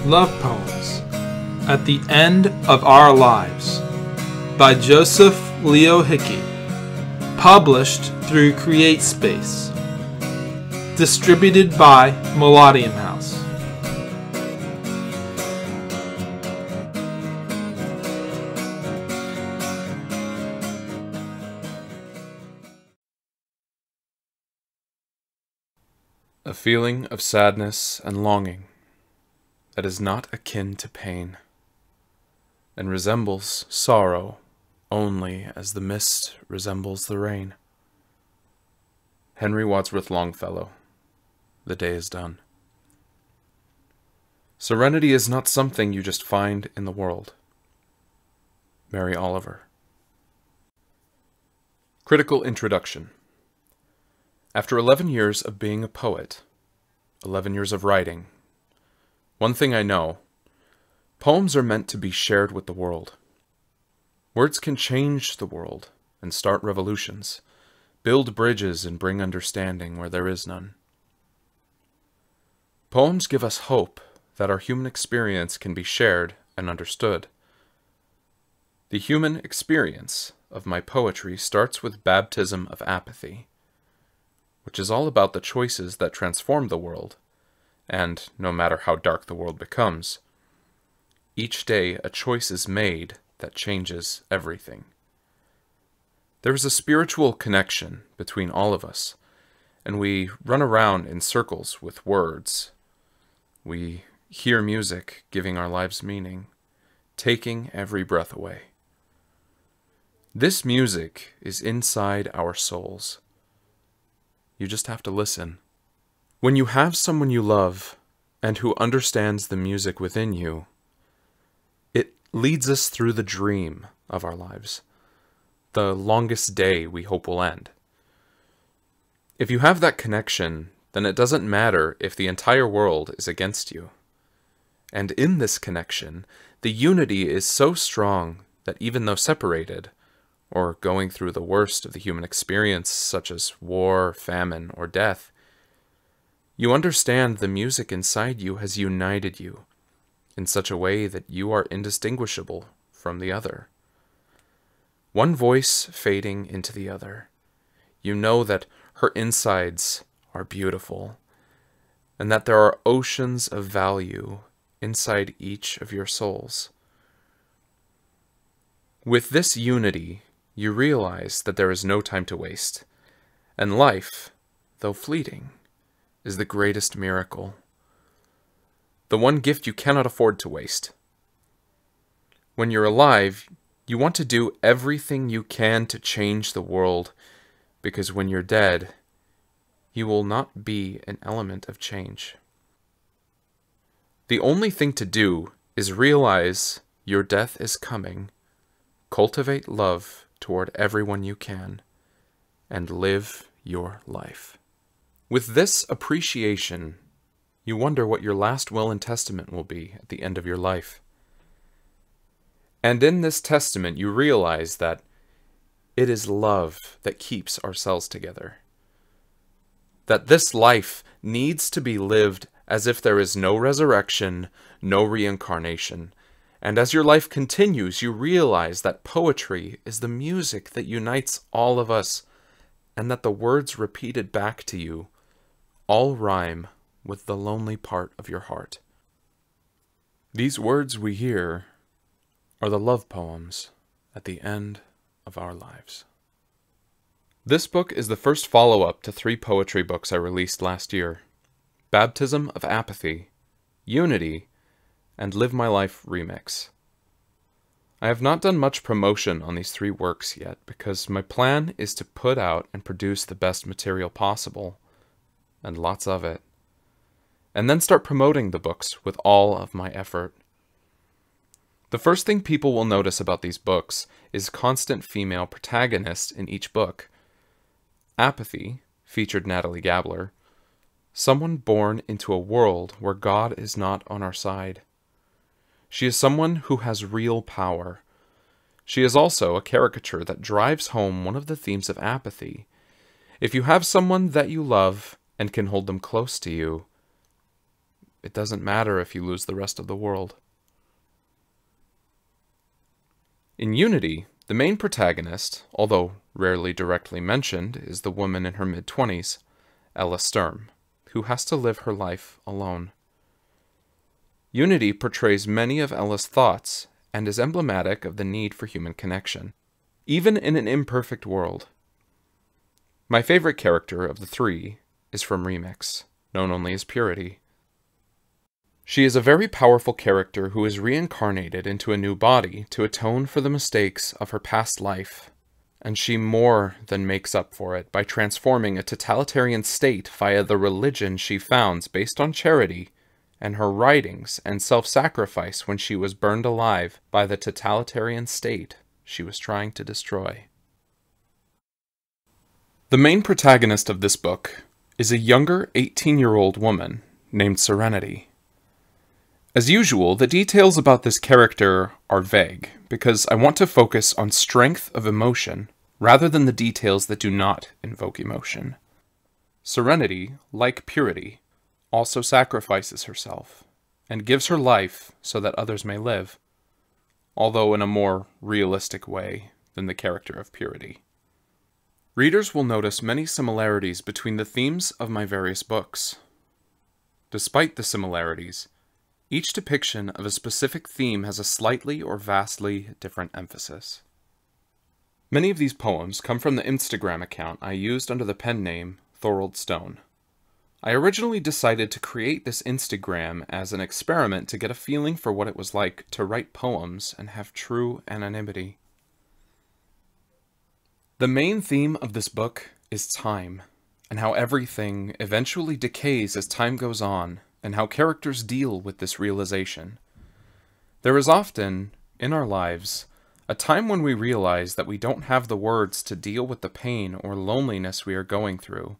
Love Poems at the End of Our Lives by Joseph Leo Hickey, published through CreateSpace, distributed by Melodium House. A feeling of sadness and longing that is not akin to pain, and resembles sorrow only as the mist resembles the rain. Henry Wadsworth Longfellow. The Day is Done. Serenity is not something you just find in the world. Mary Oliver. Critical Introduction. After 11 years of being a poet, 11 years of writing, one thing I know: poems are meant to be shared with the world. Words can change the world and start revolutions, build bridges and bring understanding where there is none. Poems give us hope that our human experience can be shared and understood. The human experience of my poetry starts with Baptism of Apathy, which is all about the choices that transform the world, and no matter how dark the world becomes, each day a choice is made that changes everything. There is a spiritual connection between all of us, and we run around in circles with words. We hear music giving our lives meaning, taking every breath away. This music is inside our souls. You just have to listen. When you have someone you love and who understands the music within you, it leads us through the dream of our lives, the longest day we hope will end. If you have that connection, then it doesn't matter if the entire world is against you. And in this connection, the unity is so strong that even though separated, or going through the worst of the human experience, such as war, famine, or death, you understand the music inside you has united you in such a way that you are indistinguishable from the other. One voice fading into the other, you know that her insides are beautiful, and that there are oceans of value inside each of your souls. With this unity, you realize that there is no time to waste, and life, though fleeting, is the greatest miracle, the one gift you cannot afford to waste. When you're alive, you want to do everything you can to change the world, because when you're dead, you will not be an element of change. The only thing to do is realize your death is coming, cultivate love toward everyone you can, and live your life. With this appreciation, you wonder what your last will and testament will be at the end of your life. And in this testament, you realize that it is love that keeps our cells together. That this life needs to be lived as if there is no resurrection, no reincarnation. And as your life continues, you realize that poetry is the music that unites all of us, and that the words repeated back to you all rhyme with the lonely part of your heart. These words we hear are the love poems at the end of our lives. This book is the first follow-up to 3 poetry books I released last year: Baptism of Apathy, Unity, and Live My Life Remix. I have not done much promotion on these 3 works yet, because my plan is to put out and produce the best material possible, and lots of it, and then start promoting the books with all of my effort. The first thing people will notice about these books is constant female protagonist in each book. Apathy featured Natalie Gabler, someone born into a world where God is not on our side. She is someone who has real power. She is also a caricature that drives home one of the themes of apathy. If you have someone that you love and can hold them close to you, it doesn't matter if you lose the rest of the world. In Unity, the main protagonist, although rarely directly mentioned, is the woman in her mid-20s, Ella Sturm, who has to live her life alone. Unity portrays many of Ella's thoughts and is emblematic of the need for human connection, even in an imperfect world. My favorite character of the three is from Remix, known only as Purity. She is a very powerful character who is reincarnated into a new body to atone for the mistakes of her past life, and she more than makes up for it by transforming a totalitarian state via the religion she founds based on charity and her writings and self-sacrifice when she was burned alive by the totalitarian state she was trying to destroy. The main protagonist of this book is a younger 18-year-old woman named Serenity. As usual, the details about this character are vague, because I want to focus on strength of emotion rather than the details that do not invoke emotion. Serenity, like Purity, also sacrifices herself, and gives her life so that others may live, although in a more realistic way than the character of Purity. Readers will notice many similarities between the themes of my various books. Despite the similarities, each depiction of a specific theme has a slightly or vastly different emphasis. Many of these poems come from the Instagram account I used under the pen name Thorold Stone. I originally decided to create this Instagram as an experiment to get a feeling for what it was like to write poems and have true anonymity. The main theme of this book is time, and how everything eventually decays as time goes on, and how characters deal with this realization. There is often, in our lives, a time when we realize that we don't have the words to deal with the pain or loneliness we are going through.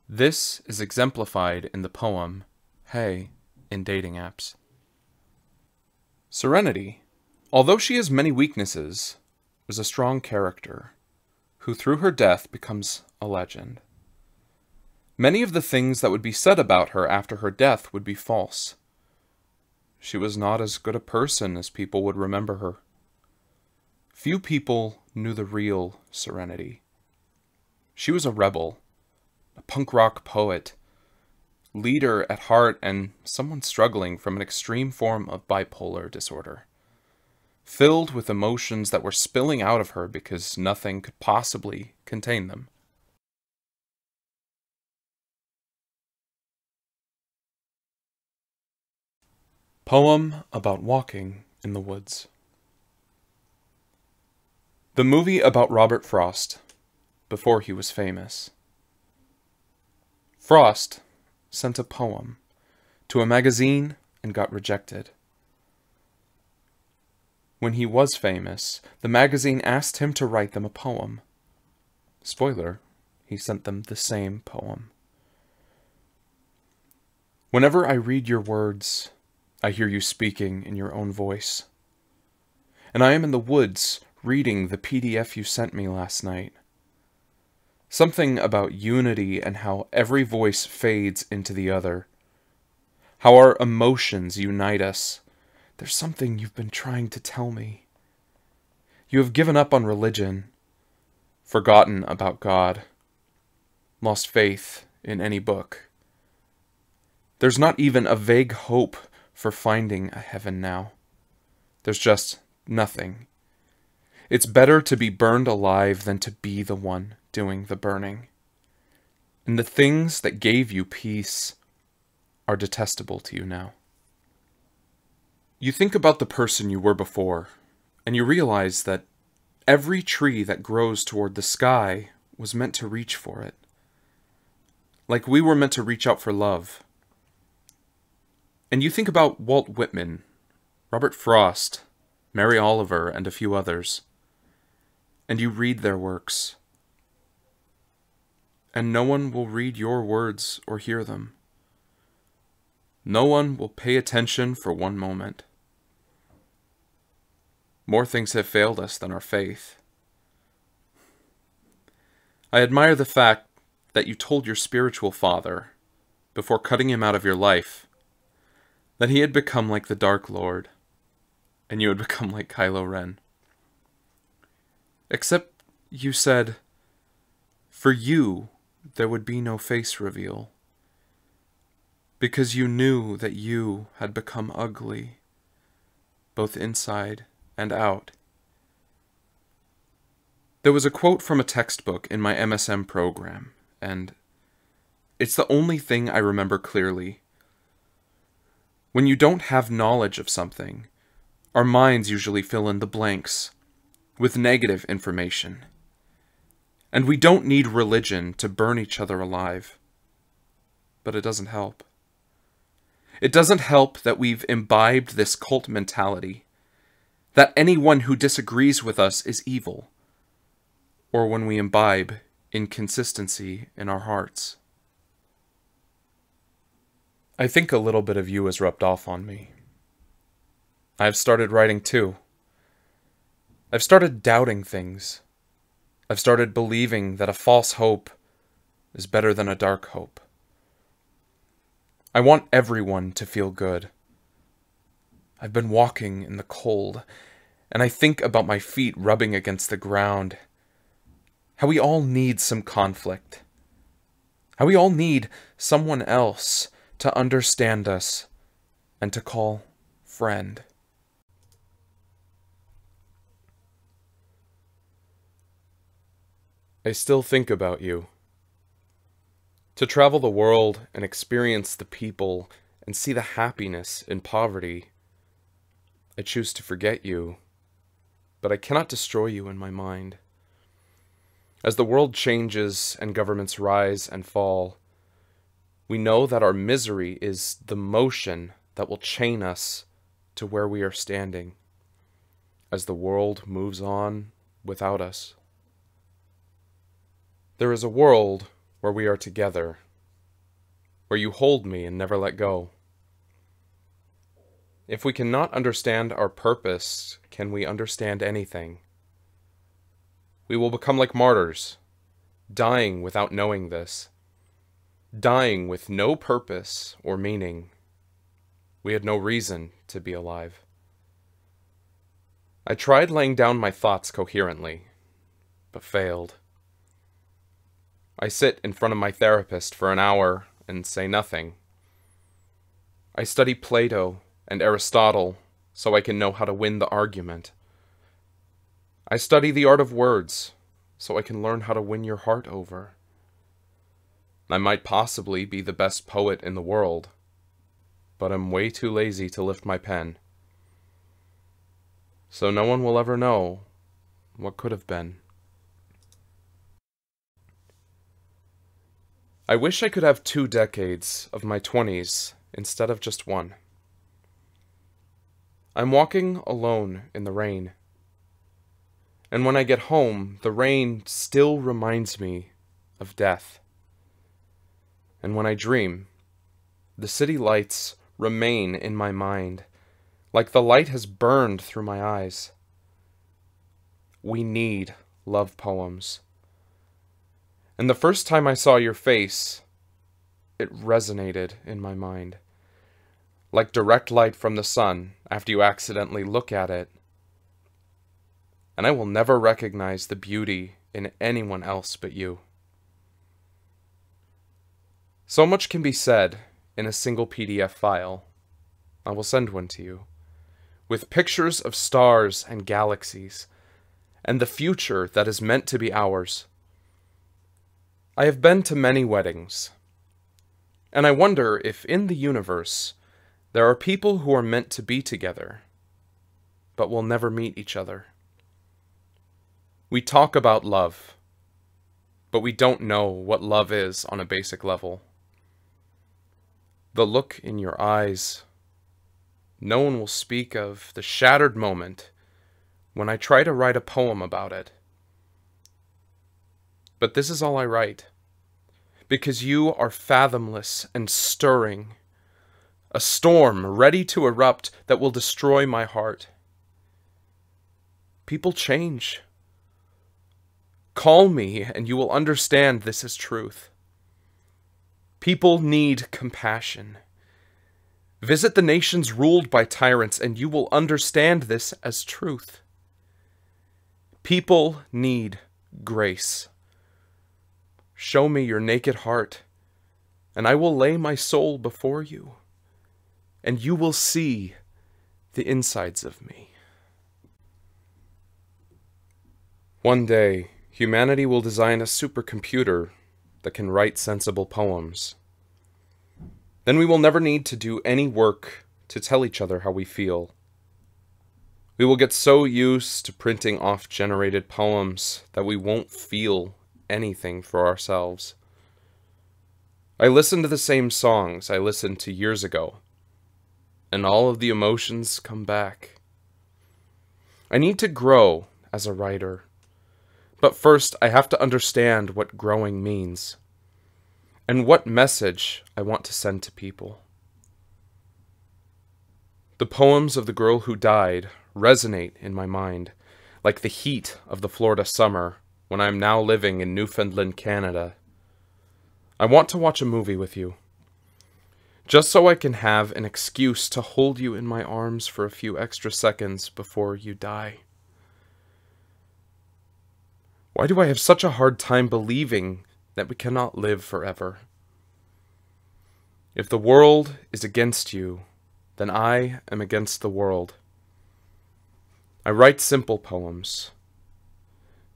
This is exemplified in the poem, Hey, in dating apps. Serenity, although she has many weaknesses, was a strong character, who through her death becomes a legend. Many of the things that would be said about her after her death would be false. She was not as good a person as people would remember her. Few people knew the real Serenity. She was a rebel, a punk rock poet, leader at heart, and someone struggling from an extreme form of bipolar disorder, filled with emotions that were spilling out of her because nothing could possibly contain them. Poem about walking in the woods. The movie about Robert Frost, before he was famous. Frost sent a poem to a magazine and got rejected. When he was famous, the magazine asked him to write them a poem. Spoiler, he sent them the same poem. Whenever I read your words, I hear you speaking in your own voice. And I am in the woods reading the PDF you sent me last night. Something about unity and how every voice fades into the other. How our emotions unite us. There's something you've been trying to tell me. You have given up on religion, forgotten about God, lost faith in any book. There's not even a vague hope for finding a heaven now. There's just nothing. It's better to be burned alive than to be the one doing the burning. And the things that gave you peace are detestable to you now. You think about the person you were before, and you realize that every tree that grows toward the sky was meant to reach for it. Like we were meant to reach out for love. And you think about Walt Whitman, Robert Frost, Mary Oliver, and a few others, and you read their works. And no one will read your words or hear them. No one will pay attention for one moment. More things have failed us than our faith. I admire the fact that you told your spiritual father, before cutting him out of your life, that he had become like the Dark Lord, and you had become like Kylo Ren. Except you said, for you, there would be no face reveal, because you knew that you had become ugly, both inside and out. There was a quote from a textbook in my MSM program, and it's the only thing I remember clearly. When you don't have knowledge of something, our minds usually fill in the blanks with negative information. And we don't need religion to burn each other alive. But it doesn't help. It doesn't help that we've imbibed this cult mentality, that anyone who disagrees with us is evil, or when we imbibe inconsistency in our hearts. I think a little bit of you has rubbed off on me. I've started writing too. I've started doubting things. I've started believing that a false hope is better than a dark hope. I want everyone to feel good. I've been walking in the cold, and I think about my feet rubbing against the ground. How we all need some conflict. How we all need someone else to understand us and to call friend. I still think about you. To travel the world and experience the people and see the happiness in poverty, I choose to forget you, but I cannot destroy you in my mind. As the world changes and governments rise and fall, we know that our misery is the motion that will chain us to where we are standing, as the world moves on without us. There is a world where we are together, where you hold me and never let go. If we cannot understand our purpose, can we understand anything? We will become like martyrs, dying without knowing this, dying with no purpose or meaning. We had no reason to be alive. I tried laying down my thoughts coherently, but failed. I sit in front of my therapist for an hour and say nothing. I study Plato and Aristotle so I can know how to win the argument. I study the art of words so I can learn how to win your heart over. I might possibly be the best poet in the world, but I'm way too lazy to lift my pen. So no one will ever know what could have been. I wish I could have 2 decades of my 20s instead of just 1. I'm walking alone in the rain. And when I get home, the rain still reminds me of death. And when I dream, the city lights remain in my mind, like the light has burned through my eyes. We need love poems. And the first time I saw your face, it resonated in my mind, like direct light from the sun after you accidentally look at it. And I will never recognize the beauty in anyone else but you. So much can be said in a single PDF file. I will send one to you, with pictures of stars and galaxies, and the future that is meant to be ours. I have been to many weddings, and I wonder if in the universe there are people who are meant to be together, but will never meet each other. We talk about love, but we don't know what love is on a basic level. The look in your eyes. No one will speak of the shattered moment when I try to write a poem about it. But this is all I write, because you are fathomless and stirring, a storm ready to erupt that will destroy my heart. People change. Call me and you will understand this is truth. People need compassion. Visit the nations ruled by tyrants, and you will understand this as truth. People need grace. Show me your naked heart, and I will lay my soul before you, and you will see the insides of me. One day, humanity will design a supercomputer that can write sensible poems. Then we will never need to do any work to tell each other how we feel. We will get so used to printing off generated poems that we won't feel anything for ourselves. I listen to the same songs I listened to years ago, and all of the emotions come back. I need to grow as a writer, but first I have to understand what growing means, and what message I want to send to people. The poems of the girl who died resonate in my mind, like the heat of the Florida summer when I am now living in Newfoundland, Canada. I want to watch a movie with you, just so I can have an excuse to hold you in my arms for a few extra seconds before you die. Why do I have such a hard time believing that we cannot live forever? If the world is against you, then I am against the world. I write simple poems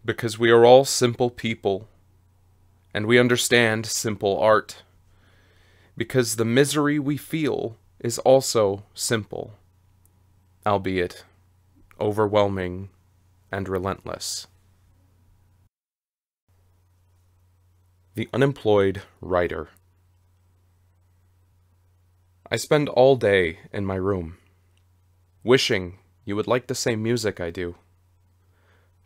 because we are all simple people, and we understand simple art, because the misery we feel is also simple, albeit overwhelming and relentless. The Unemployed Writer. I spend all day in my room, wishing you would like the same music I do,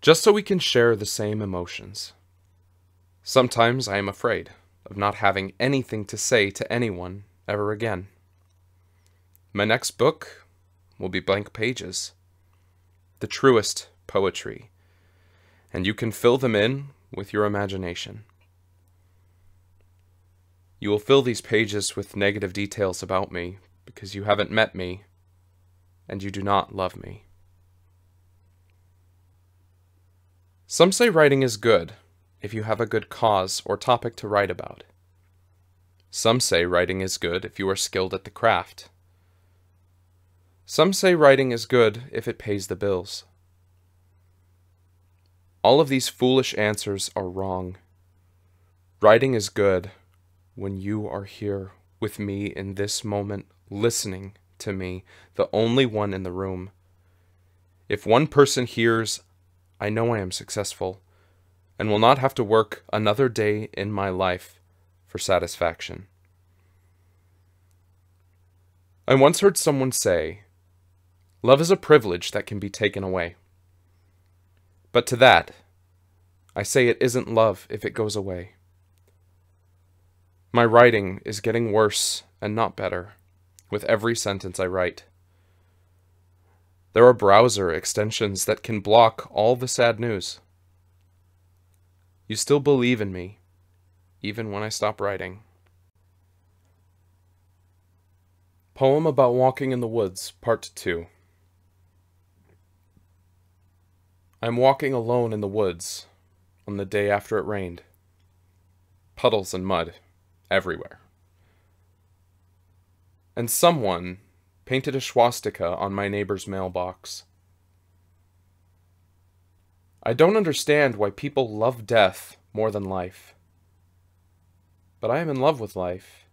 just so we can share the same emotions. Sometimes I am afraid of not having anything to say to anyone ever again. My next book will be blank pages, the truest poetry, and you can fill them in with your imagination. You will fill these pages with negative details about me because you haven't met me and you do not love me. Some say writing is good if you have a good cause or topic to write about. Some say writing is good if you are skilled at the craft. Some say writing is good if it pays the bills. All of these foolish answers are wrong. Writing is good when you are here with me in this moment, listening to me, the only one in the room. If one person hears, I know I am successful, and will not have to work another day in my life for satisfaction. I once heard someone say, love is a privilege that can be taken away. But to that, I say it isn't love if it goes away. My writing is getting worse and not better with every sentence I write. There are browser extensions that can block all the sad news. You still believe in me, even when I stop writing. Poem about walking in the woods, Part 2. I'm walking alone in the woods on the day after it rained. Puddles and mud everywhere. And someone painted a swastika on my neighbor's mailbox. I don't understand why people love death more than life. But I am in love with life,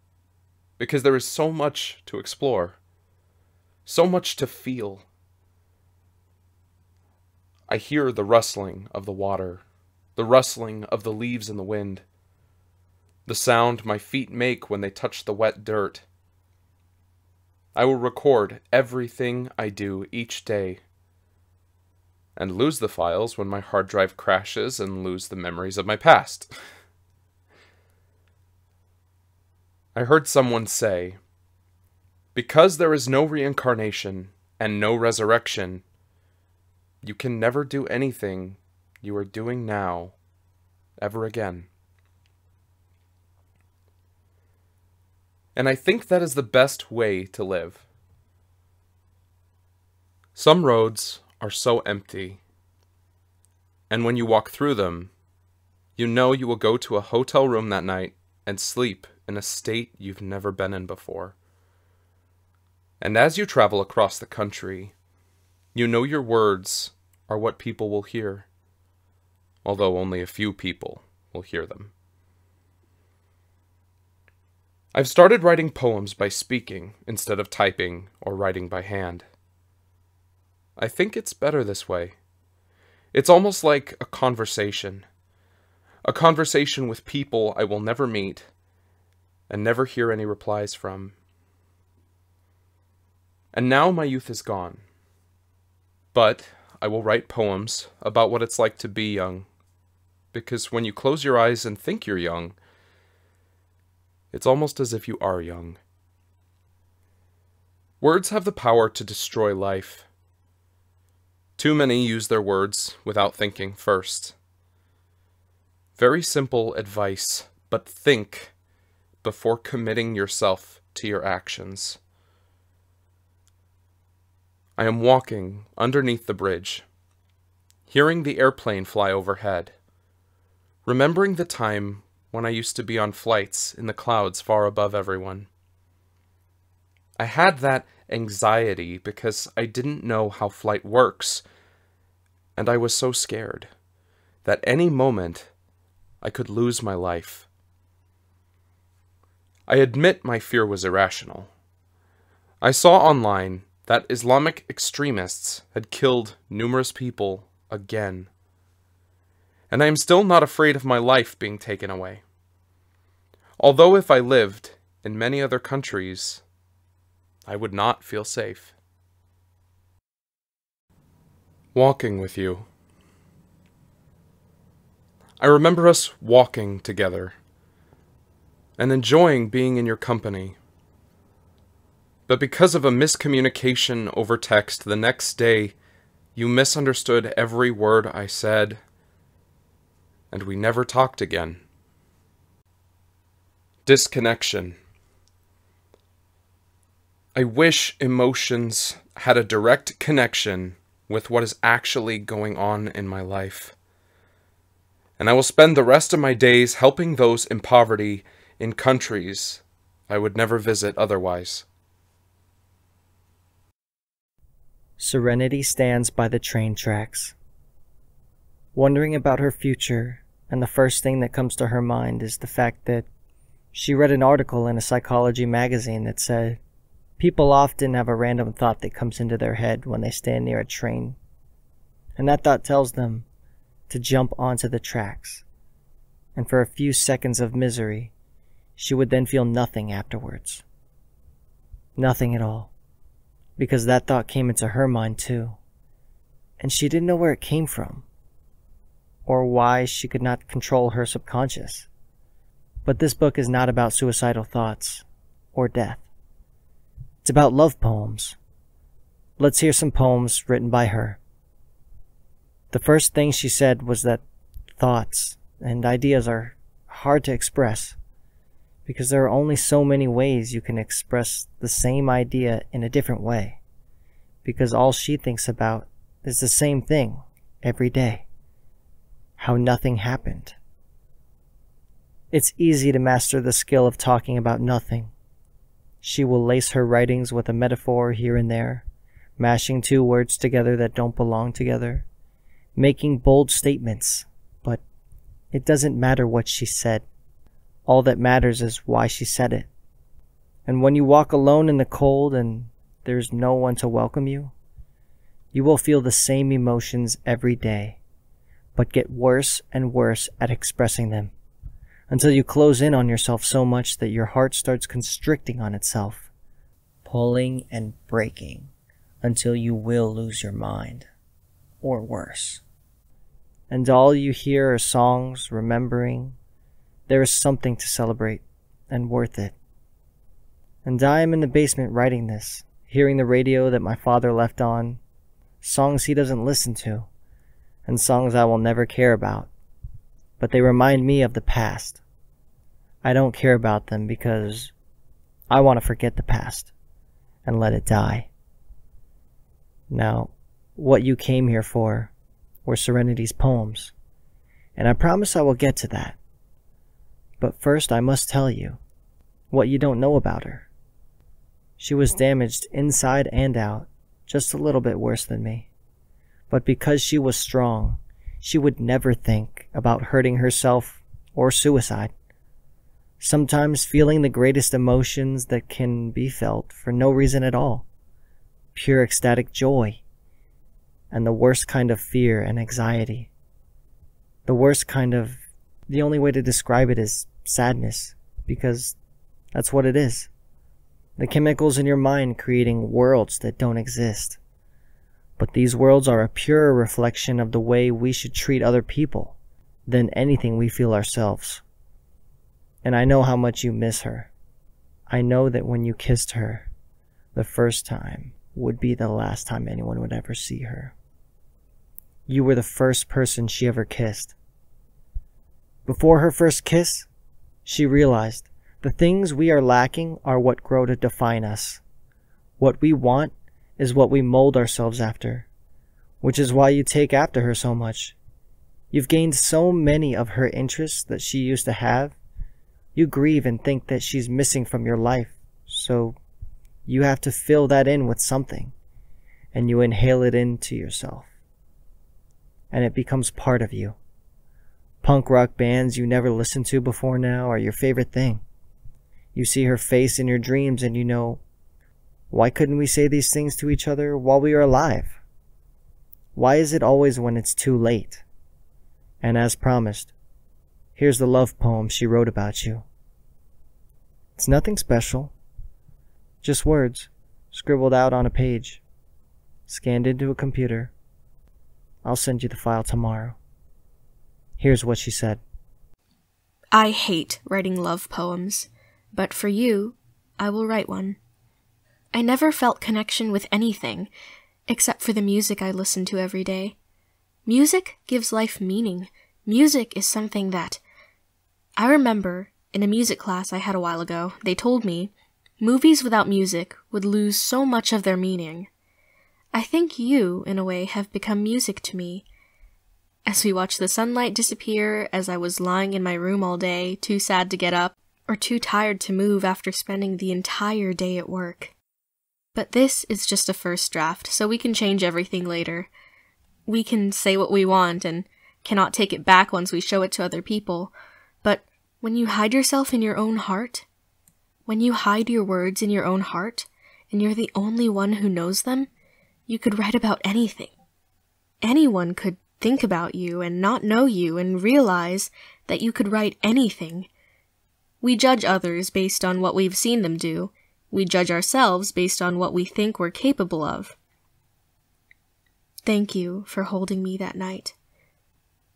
because there is so much to explore, so much to feel. I hear the rustling of the water, the rustling of the leaves in the wind, the sound my feet make when they touch the wet dirt. I will record everything I do each day, and lose the files when my hard drive crashes and lose the memories of my past. I heard someone say, because there is no reincarnation and no resurrection, you can never do anything you are doing now ever again. And I think that is the best way to live. Some roads are so empty, and when you walk through them, you know you will go to a hotel room that night and sleep in a state you've never been in before. And as you travel across the country, you know your words are what people will hear, although only a few people will hear them. I've started writing poems by speaking instead of typing or writing by hand. I think it's better this way. It's almost like a conversation with people I will never meet and never hear any replies from. And now my youth is gone. But I will write poems about what it's like to be young, because when you close your eyes and think you're young, it's almost as if you are young. Words have the power to destroy life. Too many use their words without thinking first. Very simple advice, but think before committing yourself to your actions. I am walking underneath the bridge, hearing the airplane fly overhead, remembering the time when I used to be on flights in the clouds far above everyone. I had that anxiety because I didn't know how flight works, and I was so scared that any moment I could lose my life. I admit my fear was irrational. I saw online that Islamic extremists had killed numerous people again. And I am still not afraid of my life being taken away. Although if I lived in many other countries, I would not feel safe. Walking with you. I remember us walking together and enjoying being in your company. But because of a miscommunication over text, the next day you misunderstood every word I said, and we never talked again. Disconnection. I wish emotions had a direct connection with what is actually going on in my life. And I will spend the rest of my days helping those in poverty in countries I would never visit otherwise. Serenity stands by the train tracks, wondering about her future, and the first thing that comes to her mind is the fact that she read an article in a psychology magazine that said people often have a random thought that comes into their head when they stand near a train, and that thought tells them to jump onto the tracks, and for a few seconds of misery, she would then feel nothing afterwards. Nothing at all. Because that thought came into her mind too, and she didn't know where it came from, or why she could not control her subconscious. But this book is not about suicidal thoughts or death. It's about love poems. Let's hear some poems written by her. The first thing she said was that thoughts and ideas are hard to express, because there are only so many ways you can express the same idea in a different way, because all she thinks about is the same thing every day: how nothing happened. It's easy to master the skill of talking about nothing. She will lace her writings with a metaphor here and there, mashing two words together that don't belong together, making bold statements, but it doesn't matter what she said. All that matters is why she said it. And when you walk alone in the cold and there's no one to welcome you, you will feel the same emotions every day, but get worse and worse at expressing them, until you close in on yourself so much that your heart starts constricting on itself, pulling and breaking, until you will lose your mind, or worse. And all you hear are songs remembering there is something to celebrate, and worth it. And I am in the basement writing this, hearing the radio that my father left on, songs he doesn't listen to, and songs I will never care about. But they remind me of the past. I don't care about them because I want to forget the past and let it die. Now, what you came here for were Serenity's poems, and I promise I will get to that. But first I must tell you what you don't know about her. She was damaged inside and out, just a little bit worse than me. But because she was strong, she would never think about hurting herself or suicide. Sometimes feeling the greatest emotions that can be felt for no reason at all. Pure ecstatic joy. And the worst kind of fear and anxiety. The only way to describe it is sadness, because that's what it is. The chemicals in your mind creating worlds that don't exist. But these worlds are a purer reflection of the way we should treat other people than anything we feel ourselves. And I know how much you miss her. I know that when you kissed her, the first time would be the last time anyone would ever see her. You were the first person she ever kissed. Before her first kiss, she realized the things we are lacking are what grow to define us. What we want is what we mold ourselves after, which is why you take after her so much. You've gained so many of her interests that she used to have. You grieve and think that she's missing from your life, so you have to fill that in with something, and you inhale it into yourself. And it becomes part of you. Punk rock bands you never listened to before now are your favorite thing. You see her face in your dreams and you know, why couldn't we say these things to each other while we were alive? Why is it always when it's too late? And as promised, here's the love poem she wrote about you. It's nothing special, just words scribbled out on a page, scanned into a computer. I'll send you the file tomorrow. Here's what she said. I hate writing love poems, but for you, I will write one. I never felt connection with anything, except for the music I listen to every day. Music gives life meaning. Music is something that... I remember, in a music class I had a while ago, they told me, movies without music would lose so much of their meaning. I think you, in a way, have become music to me. As we watched the sunlight disappear, as I was lying in my room all day, too sad to get up, or too tired to move after spending the entire day at work. But this is just a first draft, so we can change everything later. We can say what we want and cannot take it back once we show it to other people. But when you hide yourself in your own heart, when you hide your words in your own heart, and you're the only one who knows them, you could write about anything. Anyone could think about you and not know you and realize that you could write anything. We judge others based on what we've seen them do. We judge ourselves based on what we think we're capable of. Thank you for holding me that night.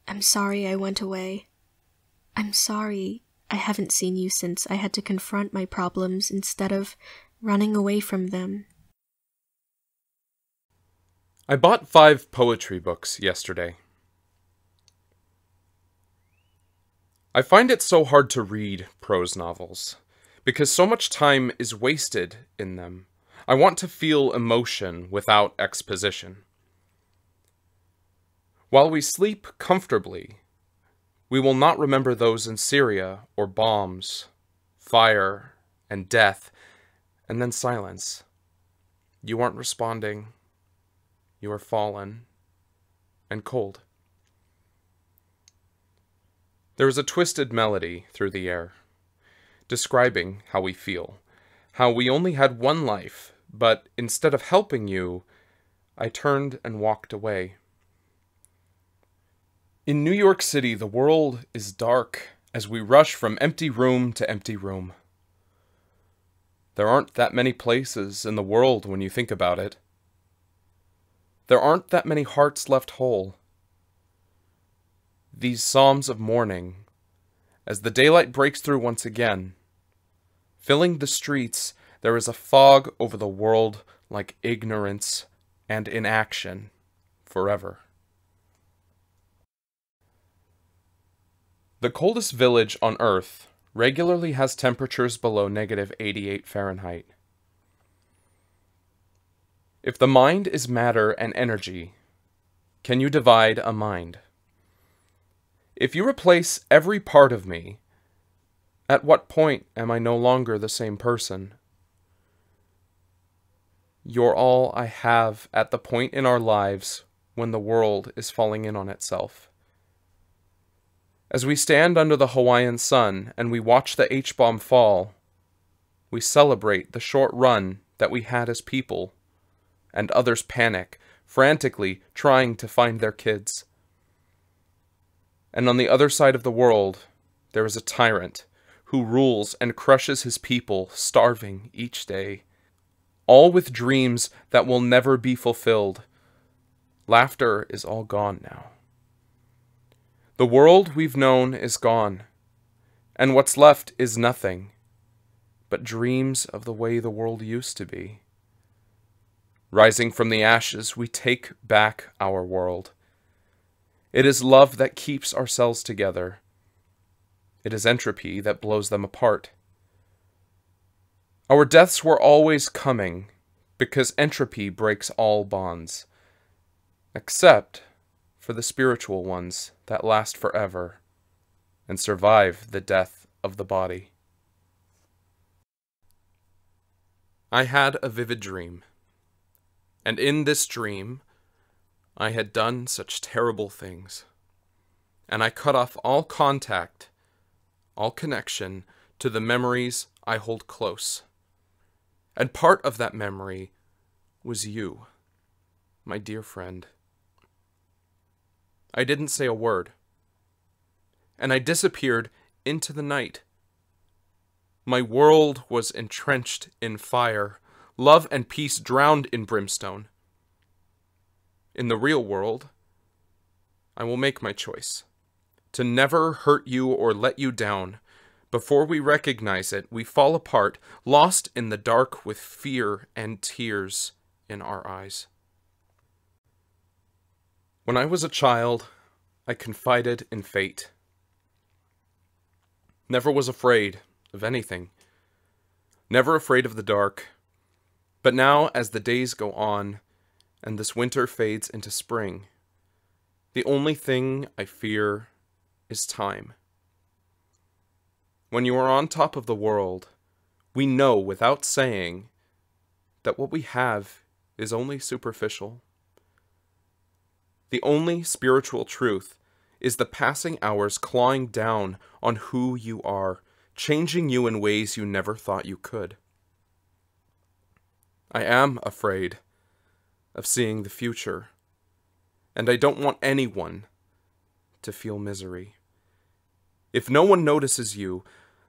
I'm sorry I went away. I'm sorry I haven't seen you since I had to confront my problems instead of running away from them. I bought 5 poetry books yesterday. I find it so hard to read prose novels, because so much time is wasted in them. I want to feel emotion without exposition. While we sleep comfortably, we will not remember those in Syria or bombs, fire, and death, and then silence. You aren't responding. You are fallen and cold. There is a twisted melody through the air, describing how we feel, how we only had one life, but instead of helping you, I turned and walked away. In New York City, the world is dark as we rush from empty room to empty room. There aren't that many places in the world when you think about it. There aren't that many hearts left whole. These psalms of mourning, as the daylight breaks through once again, filling the streets, there is a fog over the world like ignorance and inaction forever. The coldest village on earth regularly has temperatures below -88 Fahrenheit. If the mind is matter and energy, can you divide a mind? If you replace every part of me, at what point am I no longer the same person? You're all I have at the point in our lives when the world is falling in on itself. As we stand under the Hawaiian sun and we watch the H-bomb fall, we celebrate the short run that we had as people, and others panic, frantically trying to find their kids. And on the other side of the world, there is a tyrant who rules and crushes his people, starving each day, all with dreams that will never be fulfilled. Laughter is all gone now. The world we've known is gone, and what's left is nothing but dreams of the way the world used to be. Rising from the ashes, we take back our world. It is love that keeps our cells together. It is entropy that blows them apart. Our deaths were always coming, because entropy breaks all bonds, except for the spiritual ones that last forever and survive the death of the body. I had a vivid dream, and in this dream, I had done such terrible things, and I cut off all contact, all connection to the memories I hold close. And part of that memory was you, my dear friend. I didn't say a word, and I disappeared into the night. My world was entrenched in fire, love and peace drowned in brimstone. In the real world, I will make my choice, to never hurt you or let you down. Before we recognize it, we fall apart, lost in the dark with fear and tears in our eyes. When I was a child, I confided in fate. Never was afraid of anything. Never afraid of the dark. But now, as the days go on, and this winter fades into spring, the only thing I fear is time. When you are on top of the world, we know without saying that what we have is only superficial. The only spiritual truth is the passing hours clawing down on who you are, changing you in ways you never thought you could. I am afraid of seeing the future, and I don't want anyone to feel misery. If no one notices you,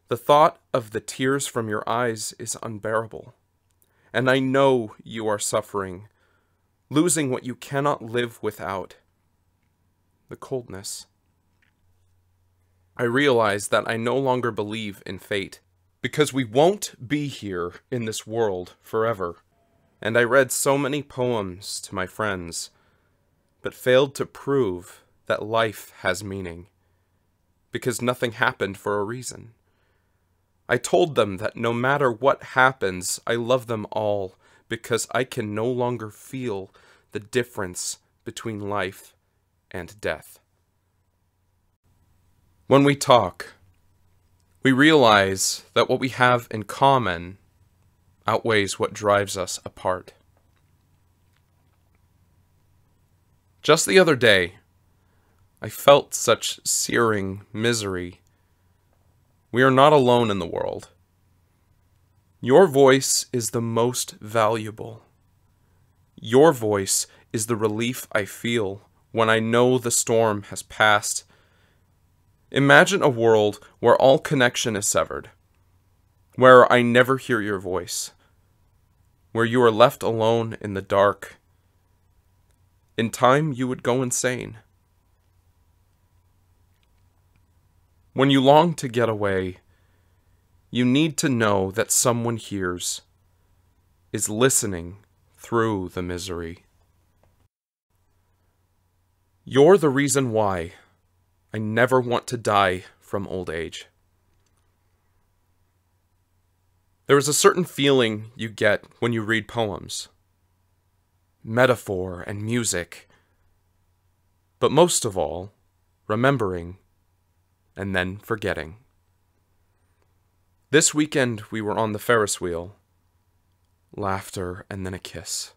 the thought of the tears from your eyes is unbearable, and I know you are suffering, losing what you cannot live without, the coldness. I realize that I no longer believe in fate, because we won't be here in this world forever, and I read so many poems to my friends, but failed to prove that life has meaning, because nothing happened for a reason. I told them that no matter what happens, I love them all, because I can no longer feel the difference between life and death. When we talk, we realize that what we have in common outweighs what drives us apart. Just the other day, I felt such searing misery. We are not alone in the world. Your voice is the most valuable. Your voice is the relief I feel when I know the storm has passed. Imagine a world where all connection is severed, where I never hear your voice, where you are left alone in the dark. In time, you would go insane. When you long to get away, you need to know that someone hears, is listening through the misery. You're the reason why I never want to die from old age. There is a certain feeling you get when you read poems. Metaphor and music. But most of all, remembering and then forgetting. This weekend we were on the Ferris wheel. Laughter and then a kiss.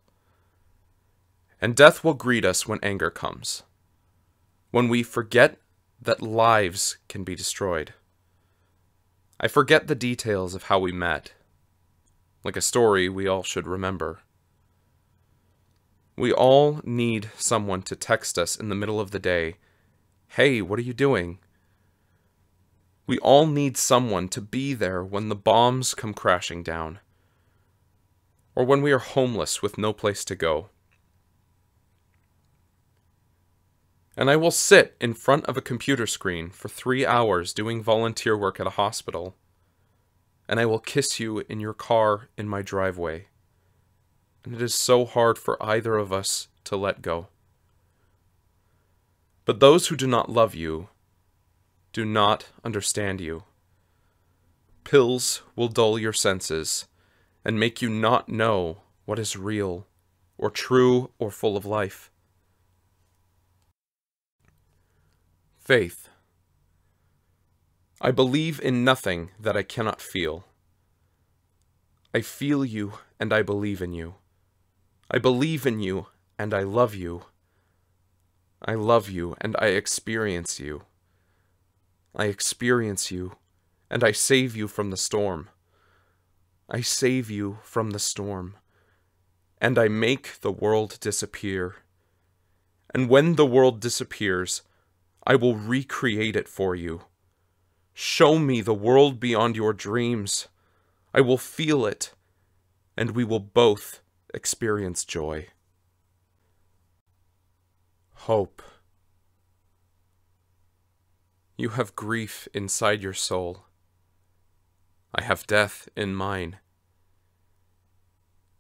And death will greet us when anger comes. When we forget that lives can be destroyed. I forget the details of how we met. Like a story we all should remember. We all need someone to text us in the middle of the day. Hey, what are you doing? We all need someone to be there when the bombs come crashing down. Or when we are homeless with no place to go. And I will sit in front of a computer screen for 3 hours doing volunteer work at a hospital. And I will kiss you in your car in my driveway. And it is so hard for either of us to let go. But those who do not love you do not understand you. Pills will dull your senses and make you not know what is real or true or full of life. Faith. I believe in nothing that I cannot feel. I feel you and I believe in you. I believe in you and I love you. I love you and I experience you. I experience you and I save you from the storm. I save you from the storm. And I make the world disappear. And when the world disappears, I will recreate it for you. Show me the world beyond your dreams. I will feel it, and we will both experience joy. Hope. You have grief inside your soul. I have death in mine.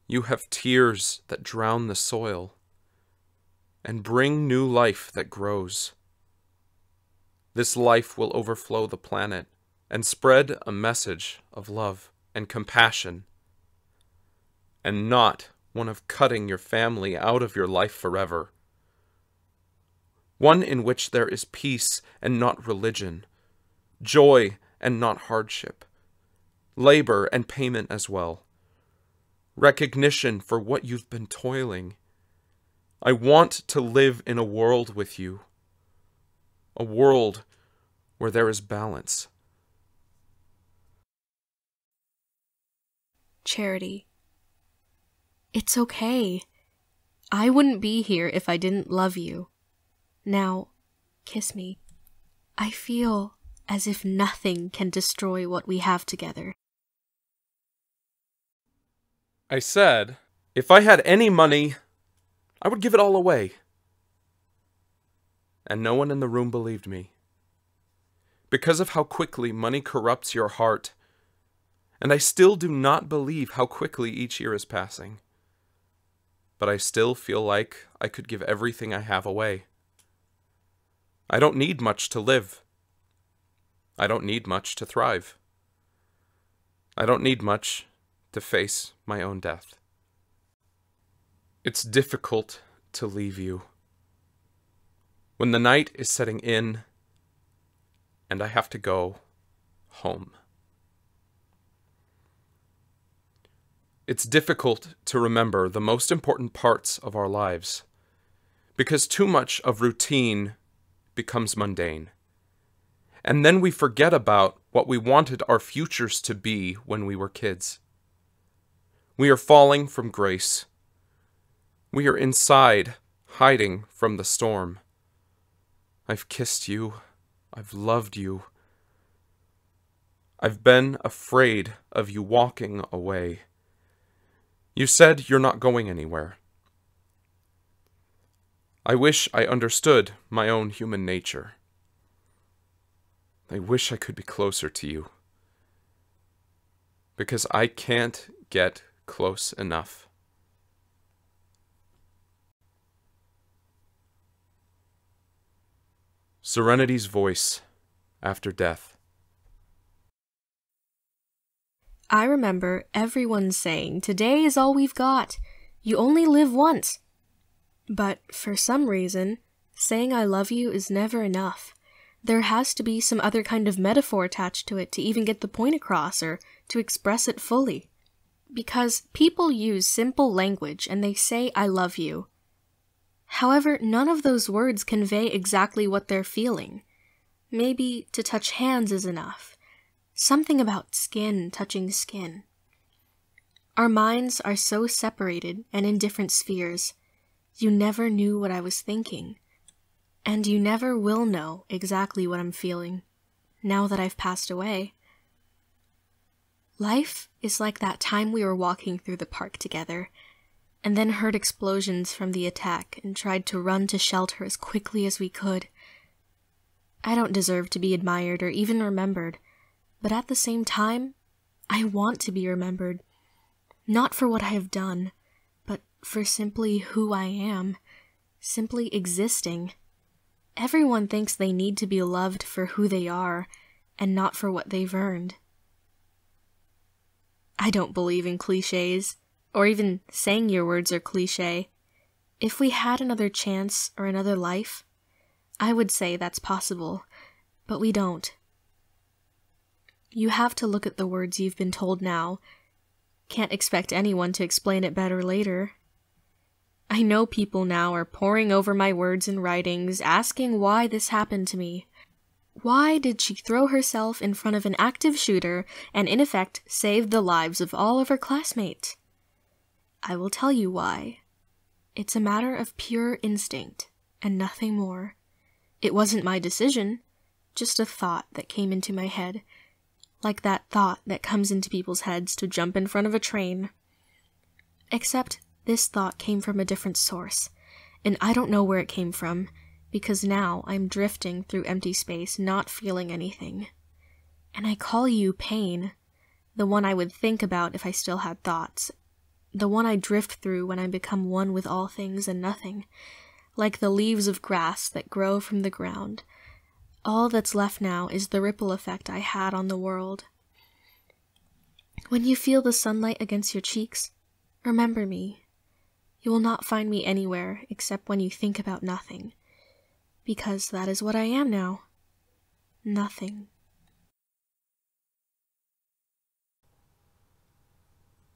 You have tears that drown the soil and bring new life that grows. This life will overflow the planet and spread a message of love and compassion, and not one of cutting your family out of your life forever. One in which there is peace and not religion, joy and not hardship, labor and payment as well, recognition for what you've been toiling. I want to live in a world with you, a world where there is balance. Charity. It's okay. I wouldn't be here if I didn't love you. Now, kiss me. I feel as if nothing can destroy what we have together. I said, if I had any money, I would give it all away. And no one in the room believed me. Because of how quickly money corrupts your heart, and I still do not believe how quickly each year is passing. But I still feel like I could give everything I have away. I don't need much to live. I don't need much to thrive. I don't need much to face my own death. It's difficult to leave you. When the night is setting in, and I have to go home. It's difficult to remember the most important parts of our lives, because too much of routine becomes mundane. And then we forget about what we wanted our futures to be when we were kids. We are falling from grace. We are inside, hiding from the storm. I've kissed you. I've loved you. I've been afraid of you walking away. You said you're not going anywhere. I wish I understood my own human nature. I wish I could be closer to you. Because I can't get close enough. Serenity's voice after death. I remember everyone saying, "Today is all we've got. You only live once." But for some reason, saying I love you is never enough. There has to be some other kind of metaphor attached to it to even get the point across or to express it fully. Because people use simple language and they say I love you. However, none of those words convey exactly what they're feeling. Maybe to touch hands is enough. Something about skin touching skin. Our minds are so separated and in different spheres. You never knew what I was thinking. And you never will know exactly what I'm feeling, now that I've passed away. Life is like that time we were walking through the park together, and then heard explosions from the attack and tried to run to shelter as quickly as we could. I don't deserve to be admired or even remembered, but at the same time, I want to be remembered. Not for what I have done, but for simply who I am, simply existing. Everyone thinks they need to be loved for who they are, and not for what they've earned. I don't believe in cliches, or even saying your words are cliche. If we had another chance or another life, I would say that's possible, but we don't. You have to look at the words you've been told now. Can't expect anyone to explain it better later. I know people now are poring over my words and writings, asking why this happened to me. Why did she throw herself in front of an active shooter and in effect save the lives of all of her classmates? I will tell you why. It's a matter of pure instinct, and nothing more. It wasn't my decision, just a thought that came into my head, like that thought that comes into people's heads to jump in front of a train. Except this thought came from a different source, and I don't know where it came from, because now I'm drifting through empty space, not feeling anything. And I call you pain, the one I would think about if I still had thoughts, the one I drift through when I become one with all things and nothing, like the leaves of grass that grow from the ground. All that's left now is the ripple effect I had on the world. When you feel the sunlight against your cheeks, remember me. You will not find me anywhere except when you think about nothing, because that is what I am now. Nothing.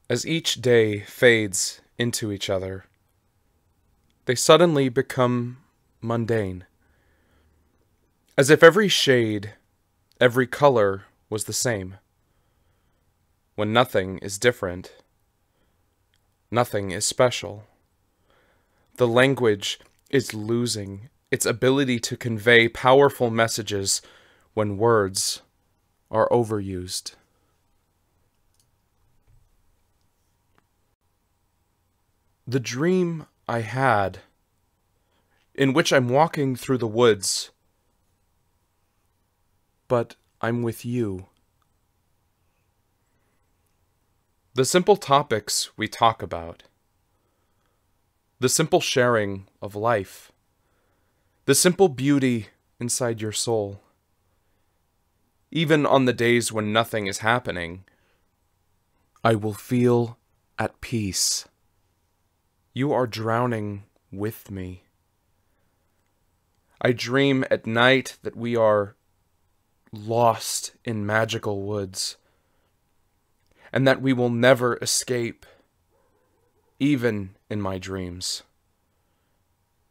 As each day fades into each other, they suddenly become mundane. As if every shade, every color was the same. When nothing is different, nothing is special. The language is losing its ability to convey powerful messages when words are overused. The dream I had, in which I'm walking through the woods, but I'm with you. The simple topics we talk about, the simple sharing of life, the simple beauty inside your soul. Even on the days when nothing is happening, I will feel at peace. You are drowning with me. I dream at night that we are lost in magical woods, and that we will never escape, even in my dreams.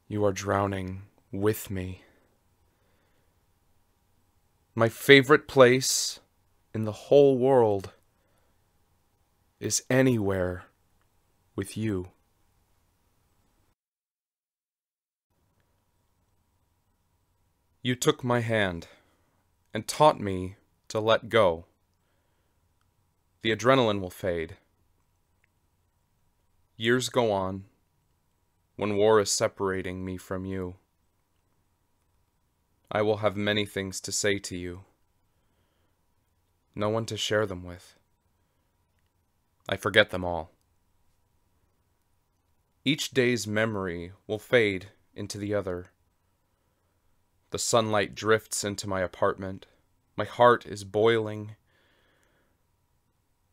You are drowning with me. My favorite place in the whole world is anywhere with you. You took my hand and taught me to let go. The adrenaline will fade. Years go on when war is separating me from you. I will have many things to say to you, no one to share them with. I forget them all. Each day's memory will fade into the other. The sunlight drifts into my apartment. My heart is boiling.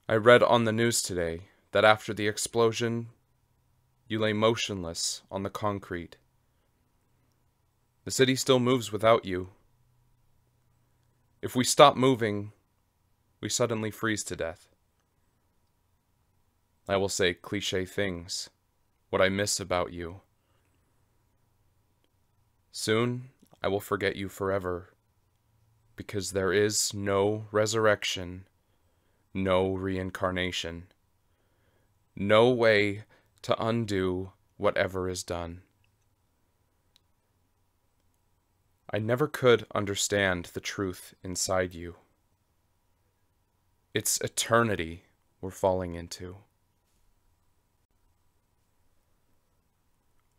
I read on the news today that after the explosion, you lay motionless on the concrete. The city still moves without you. If we stop moving, we suddenly freeze to death. I will say cliché things, what I miss about you. Soon, I will forget you forever, because there is no resurrection, no reincarnation, no way to undo whatever is done. I never could understand the truth inside you. It's eternity we're falling into.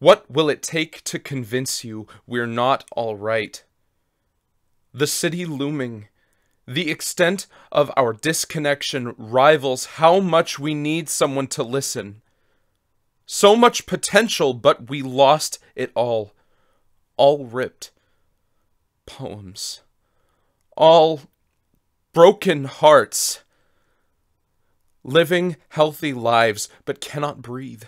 What will it take to convince you we're not all right? The city looming, the extent of our disconnection rivals how much we need someone to listen. So much potential, but we lost it all ripped. Poems, all broken hearts, living healthy lives, but cannot breathe.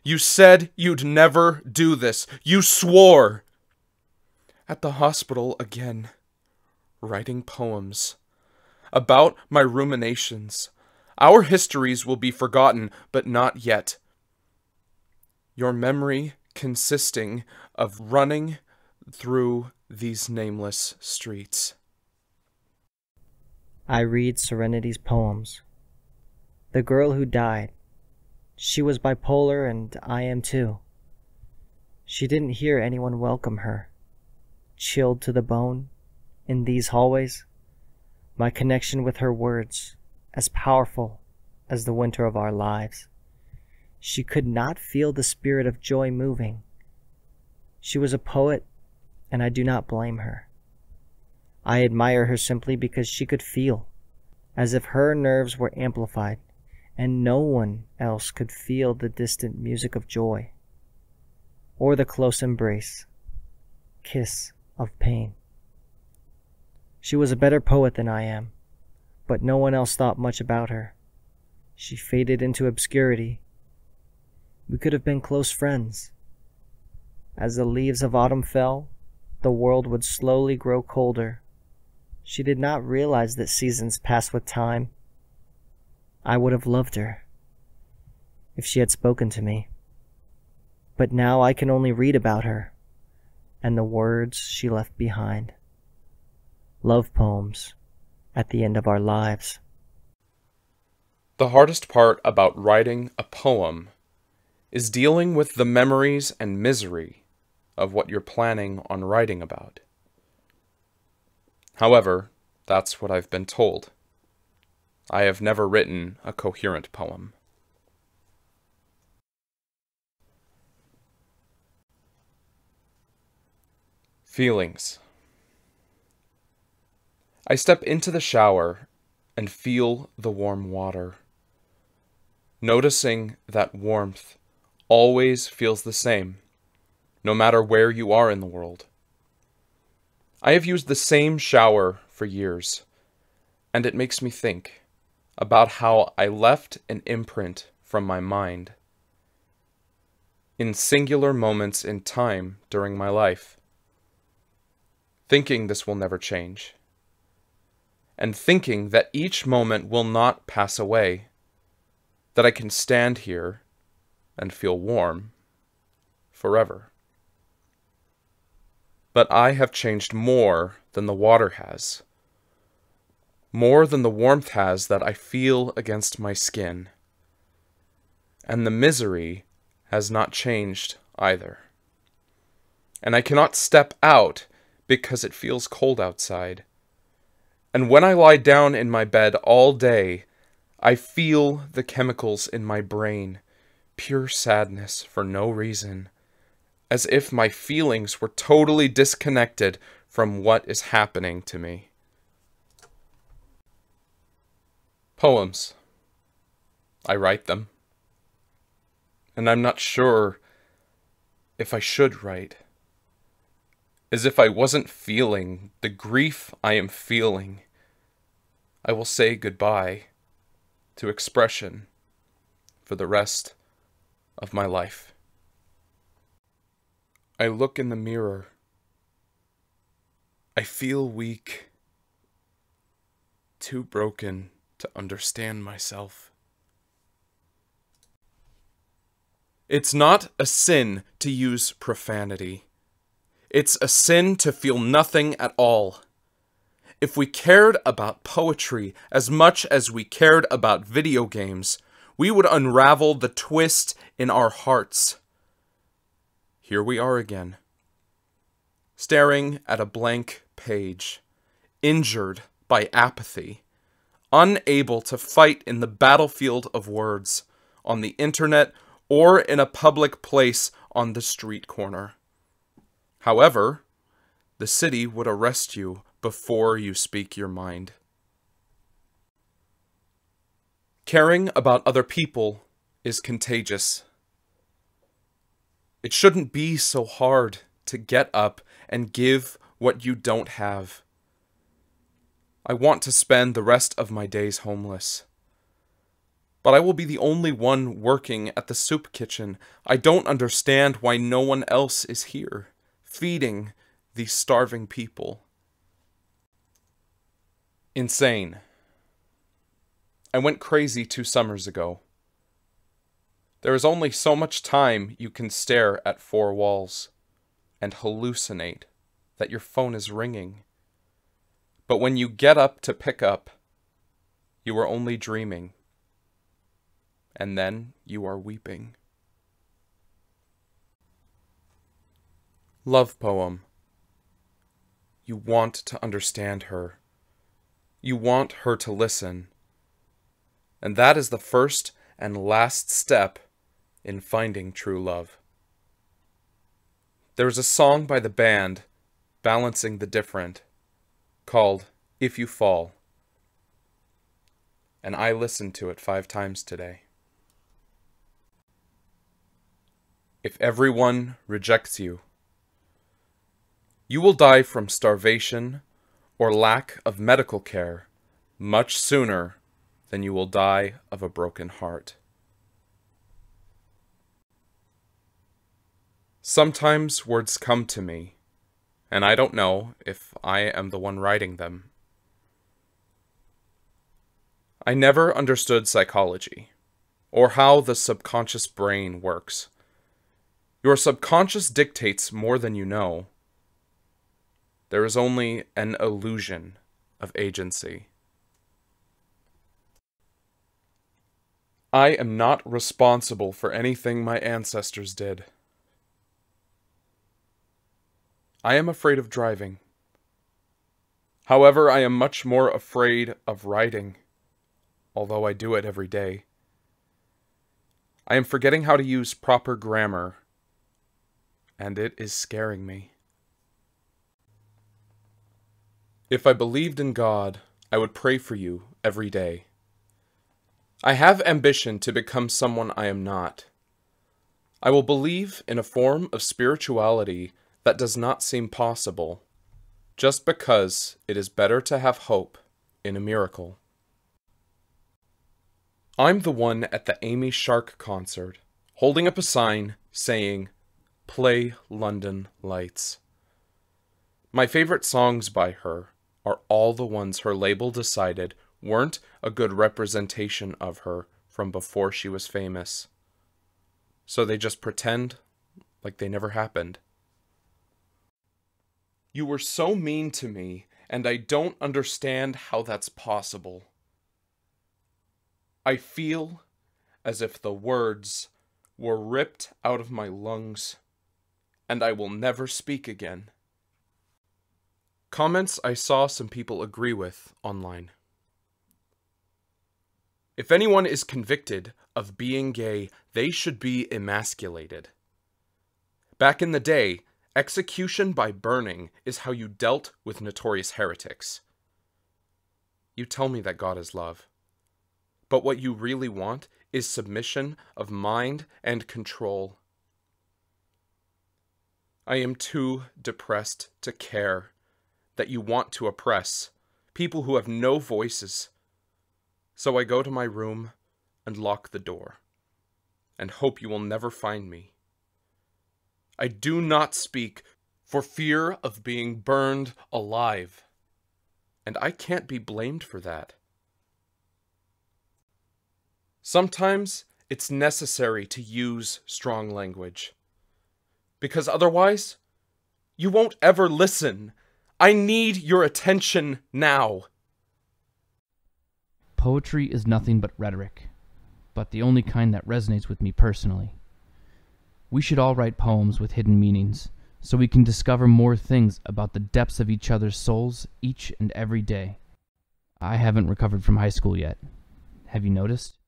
You said you'd never do this. You swore. At the hospital again, writing poems about my ruminations. Our histories will be forgotten, but not yet. Your memory consisting of running through these nameless streets. I read Serenity's poems. The girl who died. She was bipolar, and I am too. She didn't hear anyone welcome her. Chilled to the bone, in these hallways, my connection with her words, as powerful as the winter of our lives. She could not feel the spirit of joy moving. She was a poet, and I do not blame her. I admire her simply because she could feel, as if her nerves were amplified, and no one else could feel the distant music of joy, or the close embrace, kiss of pain. She was a better poet than I am, but no one else thought much about her. She faded into obscurity. We could have been close friends. As the leaves of autumn fell, the world would slowly grow colder. She did not realize that seasons pass with time. I would have loved her if she had spoken to me. But now I can only read about her and the words she left behind. Love poems at the end of our lives. The hardest part about writing a poem is dealing with the memories and misery of what you're planning on writing about. However, that's what I've been told. I have never written a coherent poem. Feelings. I step into the shower and feel the warm water, noticing that warmth always feels the same, no matter where you are in the world. I have used the same shower for years, and it makes me think about how I left an imprint from my mind in singular moments in time during my life, thinking this will never change, and thinking that each moment will not pass away, that I can stand here and feel warm forever. But I have changed more than the water has, more than the warmth has that I feel against my skin. And the misery has not changed either. And I cannot step out because it feels cold outside. And when I lie down in my bed all day, I feel the chemicals in my brain, pure sadness for no reason, as if my feelings were totally disconnected from what is happening to me. Poems. I write them. And I'm not sure if I should write. As if I wasn't feeling the grief I am feeling. I will say goodbye to expression for the rest of my life. I look in the mirror. I feel weak, too broken to understand myself. It's not a sin to use profanity. It's a sin to feel nothing at all. If we cared about poetry as much as we cared about video games, we would unravel the twist in our hearts. Here we are again, staring at a blank page, injured by apathy, unable to fight in the battlefield of words, on the internet, or in a public place on the street corner. However, the city would arrest you before you speak your mind. Caring about other people is contagious. It shouldn't be so hard to get up and give what you don't have. I want to spend the rest of my days homeless. But I will be the only one working at the soup kitchen. I don't understand why no one else is here, feeding these starving people. Insane. I went crazy 2 summers ago. There is only so much time you can stare at 4 walls and hallucinate that your phone is ringing. But when you get up to pick up, you are only dreaming. And then you are weeping. Love poem. You want to understand her. You want her to listen. And that is the first and last step in finding true love. There is a song by the band, Balancing the Different, called If You Fall. And I listened to it 5 times today. If everyone rejects you, you will die from starvation or lack of medical care much sooner than you will die of a broken heart. Sometimes words come to me, and I don't know if I am the one writing them. I never understood psychology, or how the subconscious brain works. Your subconscious dictates more than you know. There is only an illusion of agency. I am not responsible for anything my ancestors did. I am afraid of driving. However, I am much more afraid of writing, although I do it every day. I am forgetting how to use proper grammar, and it is scaring me. If I believed in God, I would pray for you every day. I have ambition to become someone I am not. I will believe in a form of spirituality that does not seem possible, just because it is better to have hope in a miracle. I'm the one at the Amy Shark concert, holding up a sign saying, "Play London Lights." My favorite songs by her are all the ones her label decided weren't a good representation of her from before she was famous. So they just pretend like they never happened. You were so mean to me, and I don't understand how that's possible. I feel as if the words were ripped out of my lungs, and I will never speak again. Comments I saw some people agree with online. If anyone is convicted of being gay, they should be emasculated. Back in the day, execution by burning is how you dealt with notorious heretics. You tell me that God is love. But what you really want is submission of mind and control. I am too depressed to care that you want to oppress people who have no voices. So I go to my room and lock the door, and hope you will never find me. I do not speak for fear of being burned alive, and I can't be blamed for that. Sometimes it's necessary to use strong language, because otherwise, you won't ever listen. I need your attention now. Poetry is nothing but rhetoric, but the only kind that resonates with me personally. We should all write poems with hidden meanings, so we can discover more things about the depths of each other's souls each and every day. I haven't recovered from high school yet. Have you noticed?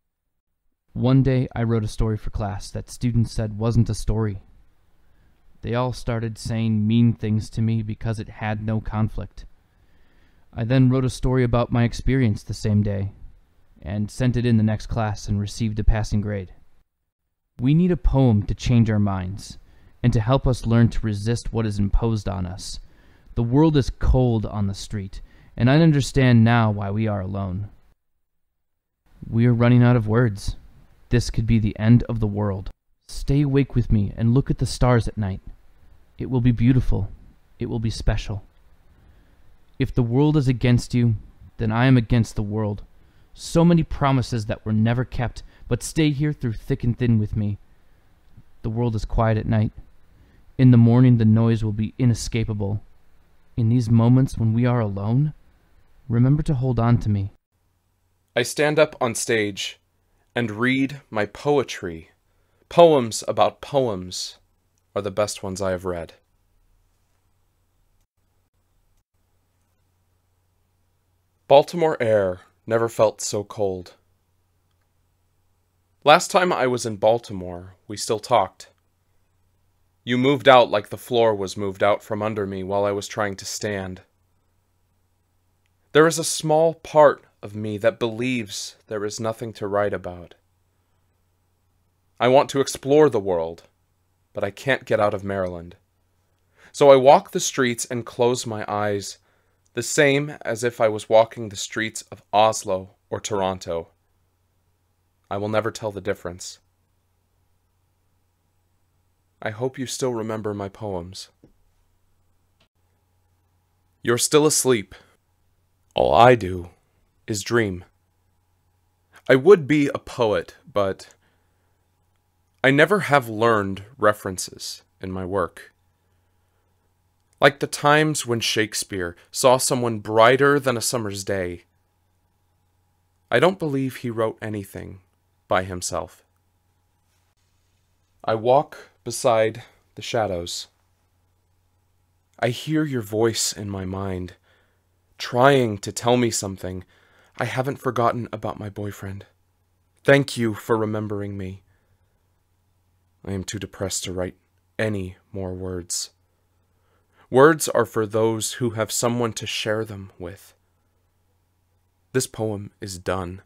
One day I wrote a story for class that students said wasn't a story. They all started saying mean things to me because it had no conflict. I then wrote a story about my experience the same day, and sent it in the next class and received a passing grade. We need a poem to change our minds, and to help us learn to resist what is imposed on us. The world is cold on the street, and I understand now why we are alone. We are running out of words. This could be the end of the world. Stay awake with me and look at the stars at night. It will be beautiful. It will be special. If the world is against you, then I am against the world. So many promises that were never kept, but stay here through thick and thin with me. The world is quiet at night. In the morning the noise will be inescapable. In these moments when we are alone, remember to hold on to me. I stand up on stage and read my poetry. Poems about poems are the best ones I have read. Baltimore air never felt so cold. Last time I was in Baltimore, we still talked. You moved out like the floor was moved out from under me while I was trying to stand. There is a small part of me that believes there is nothing to write about. I want to explore the world, but I can't get out of Maryland. So I walk the streets and close my eyes, the same as if I was walking the streets of Oslo or Toronto. I will never tell the difference. I hope you still remember my poems. You're still asleep. All I do is dream. I would be a poet, but I never have learned references in my work. Like the times when Shakespeare saw someone brighter than a summer's day. I don't believe he wrote anything by himself. I walk beside the shadows. I hear your voice in my mind, trying to tell me something. I haven't forgotten about my boyfriend. Thank you for remembering me. I am too depressed to write any more words. Words are for those who have someone to share them with. This poem is done.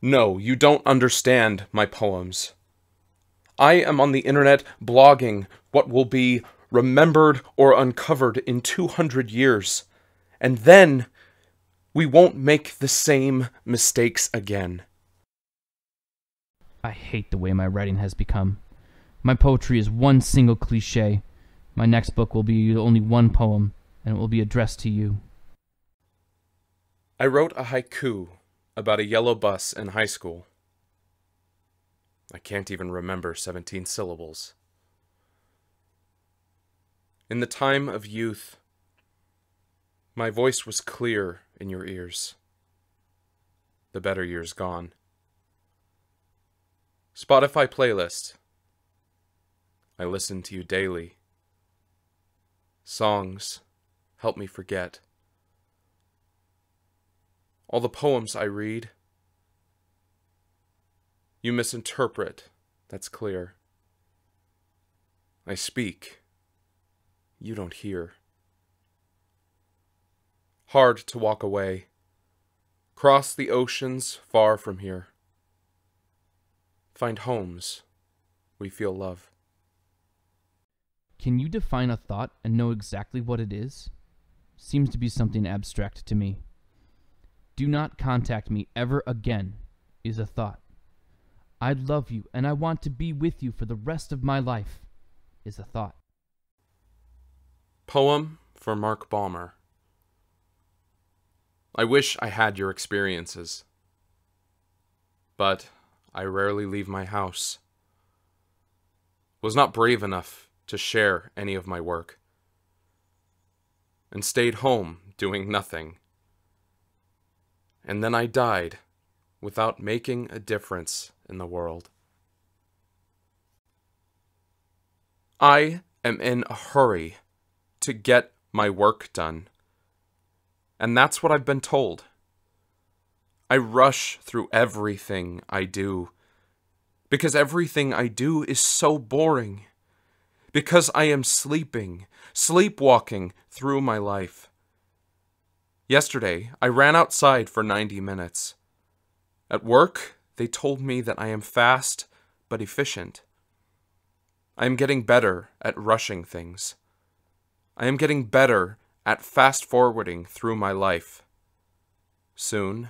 No, you don't understand my poems. I am on the internet blogging what will be remembered or uncovered in 200 years. And then we won't make the same mistakes again. I hate the way my writing has become. My poetry is one single cliché. My next book will be only one poem, and it will be addressed to you. I wrote a haiku about a yellow bus in high school. I can't even remember 17 syllables. In the time of youth, my voice was clear in your ears. The better years gone. Spotify playlist. I listen to you daily. Songs help me forget. All the poems I read, you misinterpret, that's clear. I speak, you don't hear. Hard to walk away, cross the oceans far from here. Find homes, we feel love. Can you define a thought and know exactly what it is? seems to be something abstract to me. Do not contact me ever again is a thought. I love you and I want to be with you for the rest of my life is a thought. Poem for Mark Balmer. I wish I had your experiences, but I rarely leave my house. Was not brave enough to share any of my work, and stayed home doing nothing. And then I died without making a difference in the world. I am in a hurry to get my work done, and that's what I've been told. I rush through everything I do, because everything I do is so boring, because I am sleepwalking through my life. Yesterday, I ran outside for 90 minutes. At work, they told me that I am fast but efficient. I am getting better at rushing things. I am getting better at fast-forwarding through my life. Soon,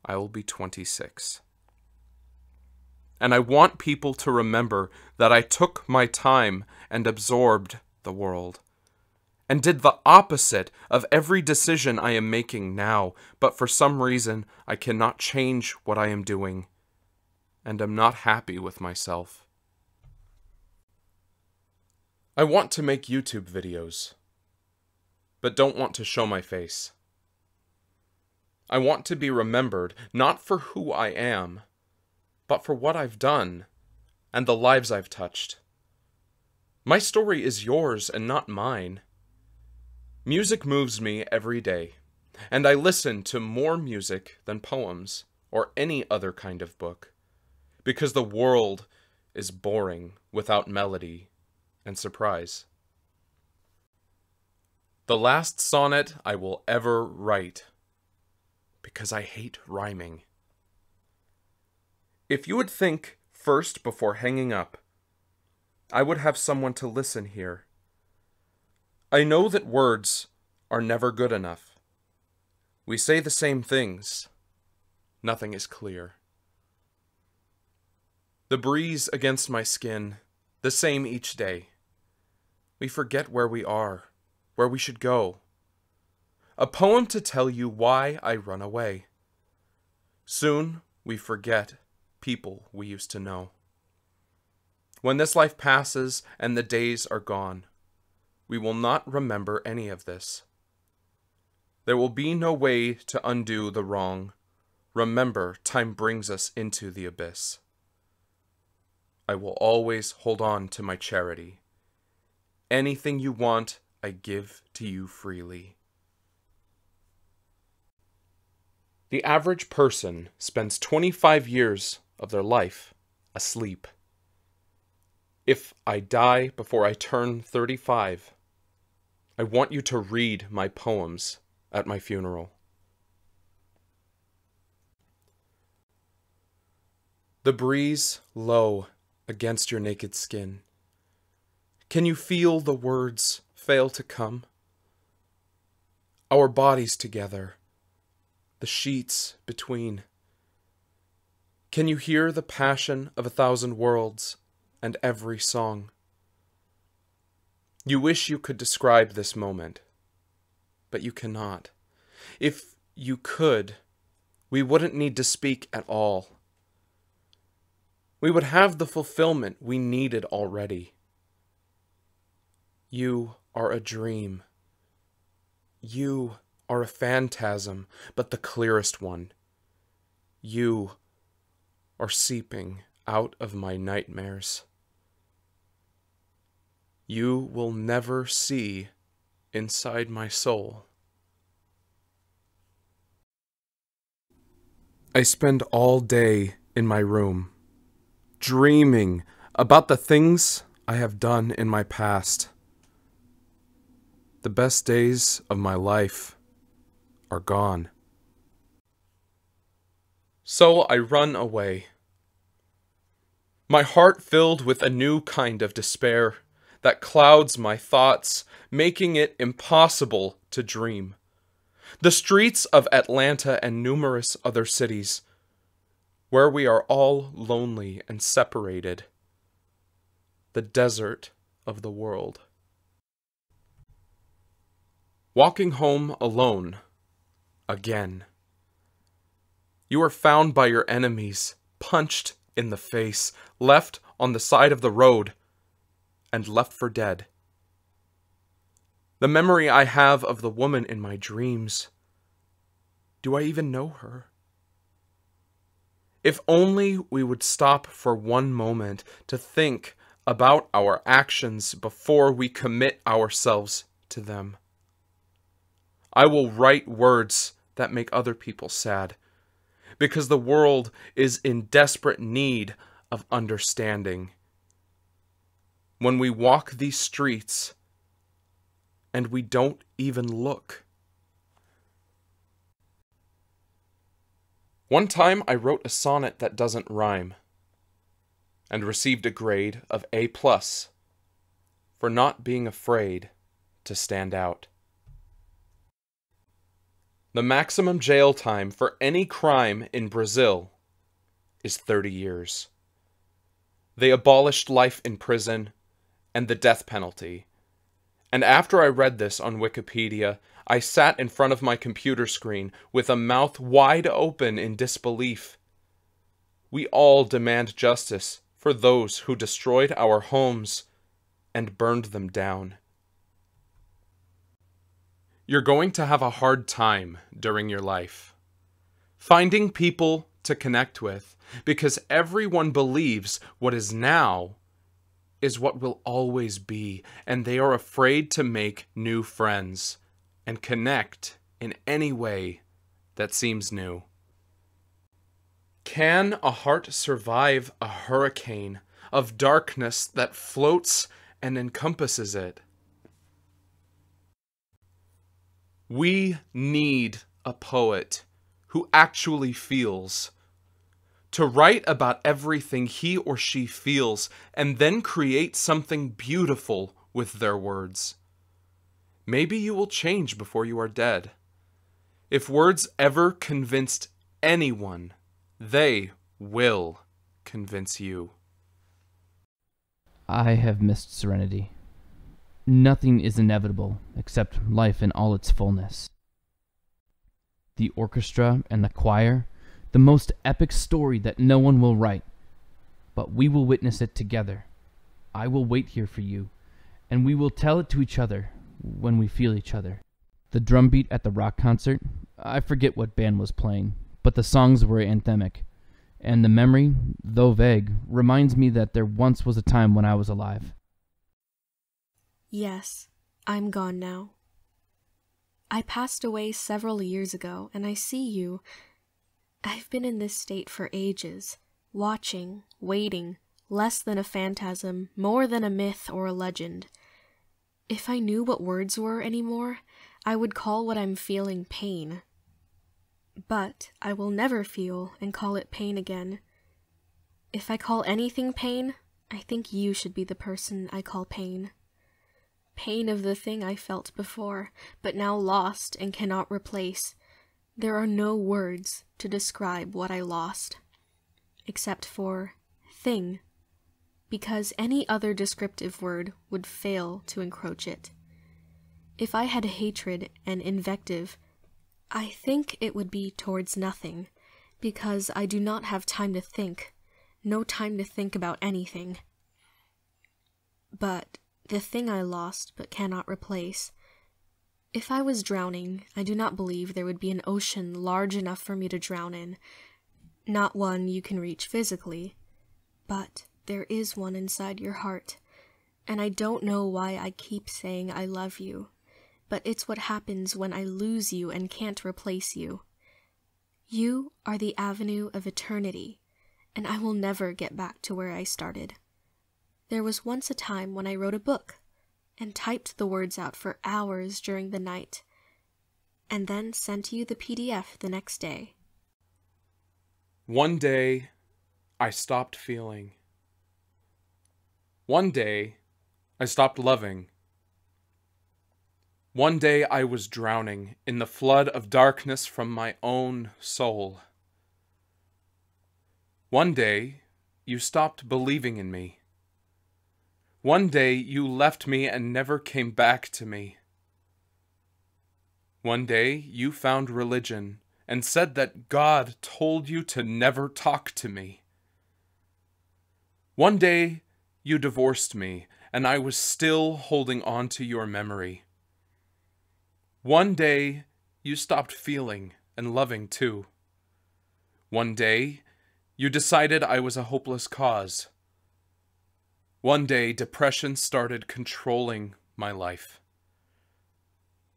I will be 26. And I want people to remember that I took my time and absorbed the world, and did the opposite of every decision I am making now, but for some reason I cannot change what I am doing, and am not happy with myself. I want to make YouTube videos, but don't want to show my face. I want to be remembered not for who I am, but for what I've done and the lives I've touched. My story is yours and not mine. Music moves me every day, and I listen to more music than poems or any other kind of book, because the world is boring without melody and surprise. The last sonnet I will ever write, because I hate rhyming. If you would think first before hanging up, I would have someone to listen here. I know that words are never good enough. We say the same things. Nothing is clear. The breeze against my skin, the same each day. We forget where we are, where we should go. A poem to tell you why I run away. Soon we forget people we used to know. When this life passes and the days are gone, we will not remember any of this. There will be no way to undo the wrong. Remember, time brings us into the abyss. I will always hold on to my charity. Anything you want, I give to you freely. The average person spends 25 years of their life asleep. If I die before I turn 35, I want you to read my poems at my funeral. The breeze low against your naked skin. Can you feel the words fail to come? Our bodies together, the sheets between. Can you hear the passion of 1,000 worlds and every song? You wish you could describe this moment, but you cannot. If you could, we wouldn't need to speak at all. We would have the fulfillment we needed already. You are a dream. You are a phantasm, but the clearest one. You are seeping out of my nightmares. You will never see inside my soul. I spend all day in my room, dreaming about the things I have done in my past. The best days of my life are gone. So I run away. My heart filled with a new kind of despair that clouds my thoughts, making it impossible to dream. The streets of Atlanta and numerous other cities, where we are all lonely and separated. The desert of the world. Walking home alone, again. You are found by your enemies, punched in the face, left on the side of the road, and left for dead. The memory I have of the woman in my dreams, do I even know her? If only we would stop for one moment to think about our actions before we commit ourselves to them. I will write words that make other people sad, because the world is in desperate need of understanding. When we walk these streets and we don't even look. One time I wrote a sonnet that doesn't rhyme and received a grade of A+ for not being afraid to stand out. The maximum jail time for any crime in Brazil is 30 years. They abolished life in prison and the death penalty. And after I read this on Wikipedia, I sat in front of my computer screen with a mouth wide open in disbelief. We all demand justice for those who destroyed our homes and burned them down. You're going to have a hard time during your life finding people to connect with, because everyone believes what is now is what will always be, and they are afraid to make new friends and connect in any way that seems new. Can a heart survive a hurricane of darkness that floats and encompasses it? We need a poet who actually feels, to write about everything he or she feels and then create something beautiful with their words. Maybe you will change before you are dead. If words ever convinced anyone, they will convince you. I have missed Serenity. Nothing is inevitable except life in all its fullness. The orchestra and the choir, the most epic story that no one will write, but we will witness it together. I will wait here for you, and we will tell it to each other when we feel each other. The drum beat at the rock concert, I forget what band was playing, but the songs were anthemic, and the memory, though vague, reminds me that there once was a time when I was alive. Yes, I'm gone now. I passed away several years ago, and I see you. I've been in this state for ages, watching, waiting, less than a phantasm, more than a myth or a legend. If I knew what words were anymore, I would call what I'm feeling pain. But I will never feel and call it pain again. If I call anything pain, I think you should be the person I call pain. Pain of the thing I felt before, but now lost and cannot replace. There are no words to describe what I lost, except for thing, because any other descriptive word would fail to encroach it. If I had hatred and invective, I think it would be towards nothing, because I do not have time to think, no time to think about anything. But the thing I lost but cannot replace. If I was drowning, I do not believe there would be an ocean large enough for me to drown in. Not one you can reach physically, but there is one inside your heart, and I don't know why I keep saying I love you, but it's what happens when I lose you and can't replace you. You are the avenue of eternity, and I will never get back to where I started. There was once a time when I wrote a book and typed the words out for hours during the night, and then sent you the PDF the next day. One day, I stopped feeling. One day, I stopped loving. One day I was drowning in the flood of darkness from my own soul. One day you stopped believing in me. One day you left me and never came back to me. One day you found religion and said that God told you to never talk to me. One day you divorced me and I was still holding on to your memory. One day you stopped feeling and loving too. One day you decided I was a hopeless cause. One day depression started controlling my life.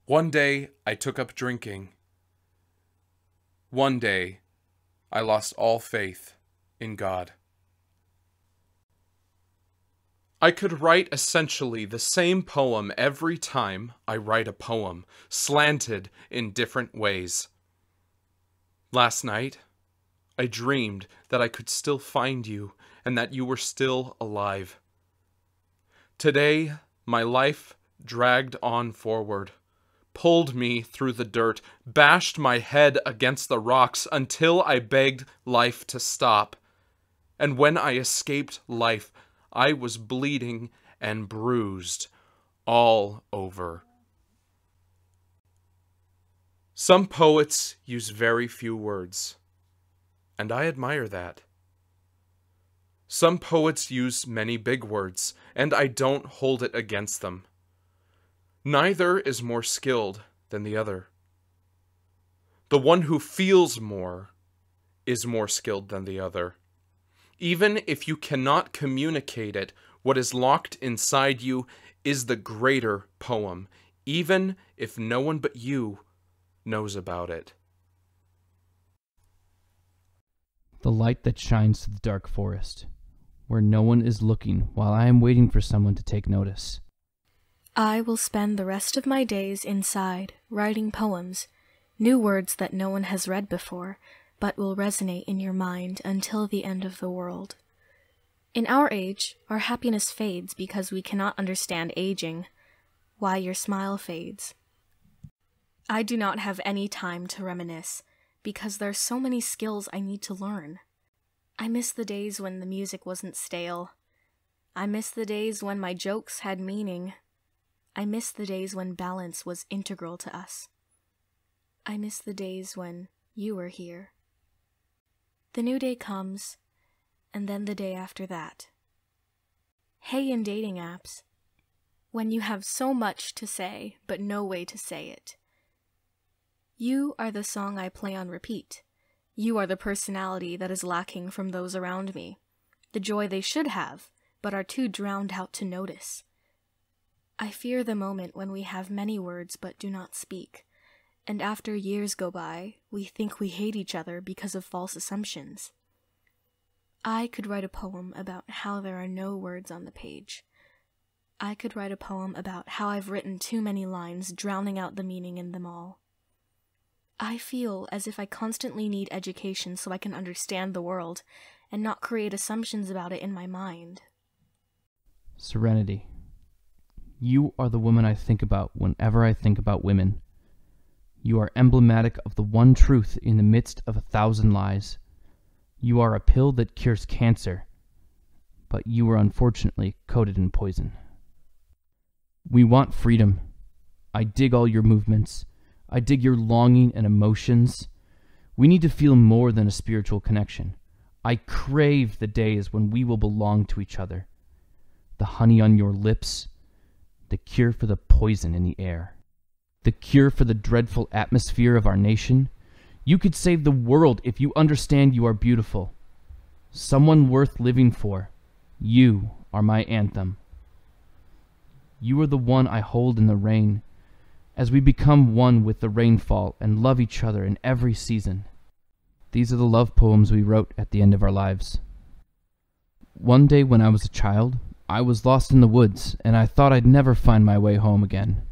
One day I took up drinking. One day I lost all faith in God. I could write essentially the same poem every time I write a poem, slanted in different ways. Last night, I dreamed that I could still find you and that you were still alive. Today, my life dragged on forward, pulled me through the dirt, bashed my head against the rocks until I begged life to stop. And when I escaped life, I was bleeding and bruised all over. Some poets use very few words, and I admire that. Some poets use many big words, and I don't hold it against them. Neither is more skilled than the other. The one who feels more is more skilled than the other. Even if you cannot communicate it, what is locked inside you is the greater poem, even if no one but you knows about it. The light that shines through the dark forest, where no one is looking while I am waiting for someone to take notice. I will spend the rest of my days inside, writing poems, new words that no one has read before, but will resonate in your mind until the end of the world. In our age, our happiness fades because we cannot understand aging, why your smile fades. I do not have any time to reminisce, because there are so many skills I need to learn. I miss the days when the music wasn't stale. I miss the days when my jokes had meaning. I miss the days when balance was integral to us. I miss the days when you were here. The new day comes, and then the day after that. Hey, in dating apps, when you have so much to say, but no way to say it. You are the song I play on repeat. You are the personality that is lacking from those around me, the joy they should have, but are too drowned out to notice. I fear the moment when we have many words but do not speak, and after years go by, we think we hate each other because of false assumptions. I could write a poem about how there are no words on the page. I could write a poem about how I've written too many lines, drowning out the meaning in them all. I feel as if I constantly need education so I can understand the world, and not create assumptions about it in my mind. Serenity. You are the woman I think about whenever I think about women. You are emblematic of the one truth in the midst of 1,000 lies. You are a pill that cures cancer, but you are unfortunately coated in poison. We want freedom. I dig all your movements. I dig your longing and emotions. We need to feel more than a spiritual connection. I crave the days when we will belong to each other. The honey on your lips, the cure for the poison in the air. The cure for the dreadful atmosphere of our nation. You could save the world if you understand you are beautiful. Someone worth living for. You are my anthem. You are the one I hold in the rain, as we become one with the rainfall and love each other in every season. These are the love poems we wrote at the end of our lives. One day when I was a child, I was lost in the woods, and I thought I'd never find my way home again.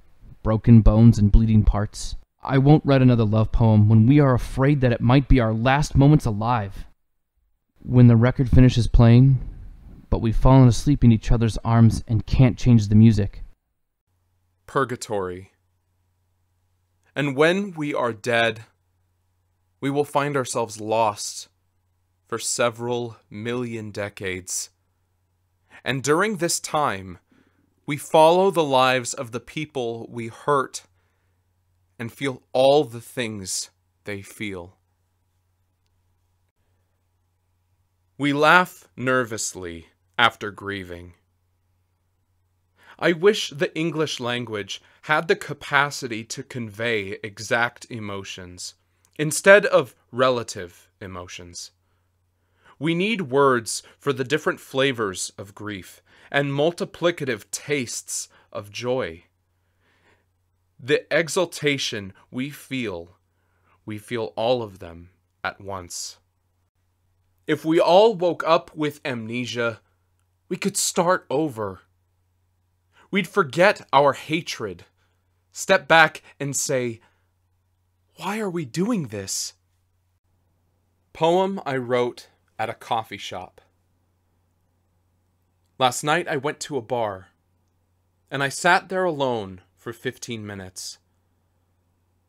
Broken bones and bleeding parts. I won't write another love poem when we are afraid that it might be our last moments alive. When the record finishes playing, but we've fallen asleep in each other's arms and can't change the music. Purgatory. And when we are dead, we will find ourselves lost for several million decades. And during this time, we follow the lives of the people we hurt and feel all the things they feel. We laugh nervously after grieving. I wish the English language had the capacity to convey exact emotions instead of relative emotions. We need words for the different flavors of grief and multiplicative tastes of joy. The exultation we feel all of them at once. If we all woke up with amnesia, we could start over. We'd forget our hatred, step back and say, "Why are we doing this?" Poem I wrote at a coffee shop. Last night I went to a bar, and I sat there alone for 15 minutes.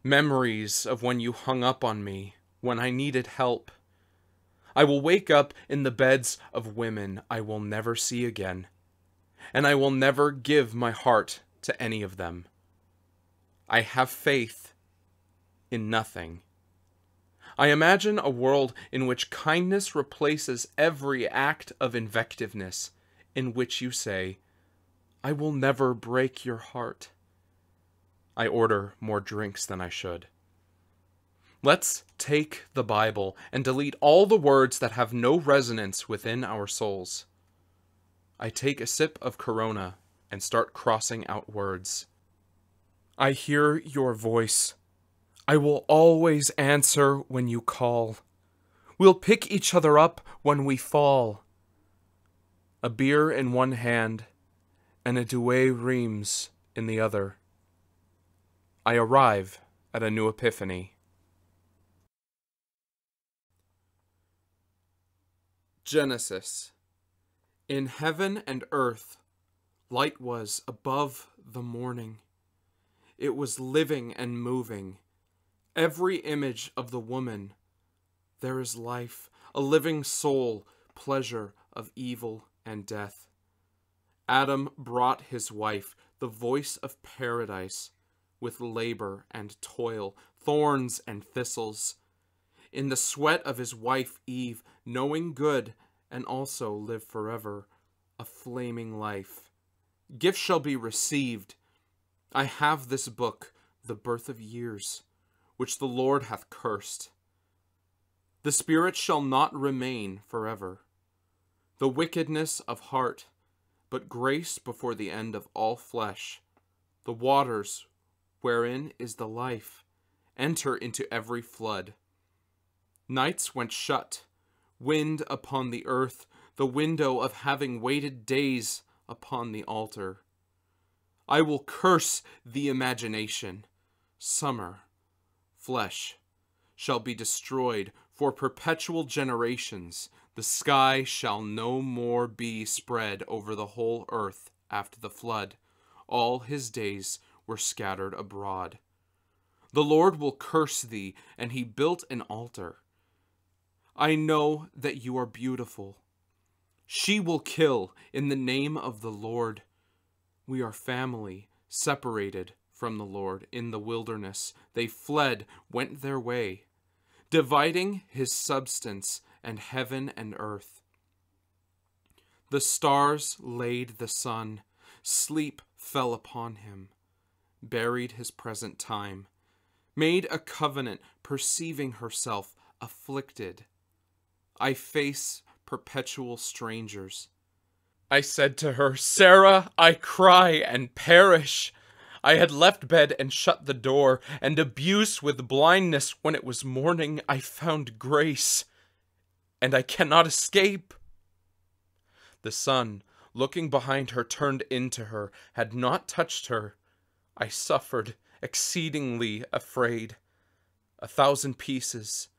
Memories of when you hung up on me, when I needed help. I will wake up in the beds of women I will never see again, and I will never give my heart to any of them. I have faith in nothing. I imagine a world in which kindness replaces every act of invectiveness, in which you say, "I will never break your heart." I order more drinks than I should. Let's take the Bible and delete all the words that have no resonance within our souls. I take a sip of Corona and start crossing out words. I hear your voice. I will always answer when you call. We'll pick each other up when we fall. A beer in one hand and a Douai Reims in the other. I arrive at a new epiphany. Genesis. In heaven and earth, light was above the morning. It was living and moving. Every image of the woman. There is life, a living soul, pleasure of evil and death. Adam brought his wife, the voice of paradise, with labor and toil, thorns and thistles. In the sweat of his wife Eve, knowing good, and also live forever, a flaming life. Gifts shall be received. I have this book, the birth of years, which the Lord hath cursed. The spirit shall not remain forever. The wickedness of heart, but grace before the end of all flesh. The waters, wherein is the life, enter into every flood. Nights went shut, wind upon the earth, the window of having waited days upon the altar. I will curse the imagination. Summer, flesh, shall be destroyed for perpetual generations. The sky shall no more be spread over the whole earth after the flood. All his days were scattered abroad. The Lord will curse thee, and he built an altar. I know that you are beautiful. She will kill in the name of the Lord. We are family, separated from the Lord in the wilderness. They fled, went their way, dividing his substance and heaven and earth. The stars laid the sun, sleep fell upon him, buried his present time, made a covenant, perceiving herself afflicted. I face perpetual strangers. I said to her, Sarah, I cry and perish. I had left bed and shut the door, and abuse with blindness when it was morning. I found grace, and I cannot escape. The sun, looking behind her, turned into her, had not touched her. I suffered, exceedingly afraid. 1,000 pieces.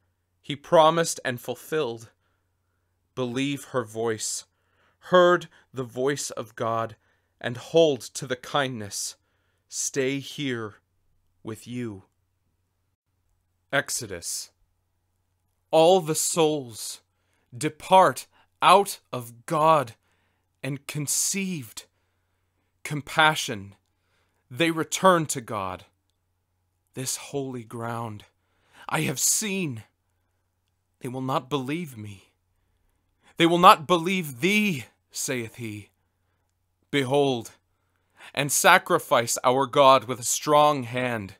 He promised and fulfilled. Believe her voice. heard the voice of God, and hold to the kindness, stay here with you. Exodus. All the souls depart out of God and conceived compassion. They return to God. This holy ground I have seen. They will not believe me. They will not believe thee, saith he. Behold, and sacrifice our God with a strong hand.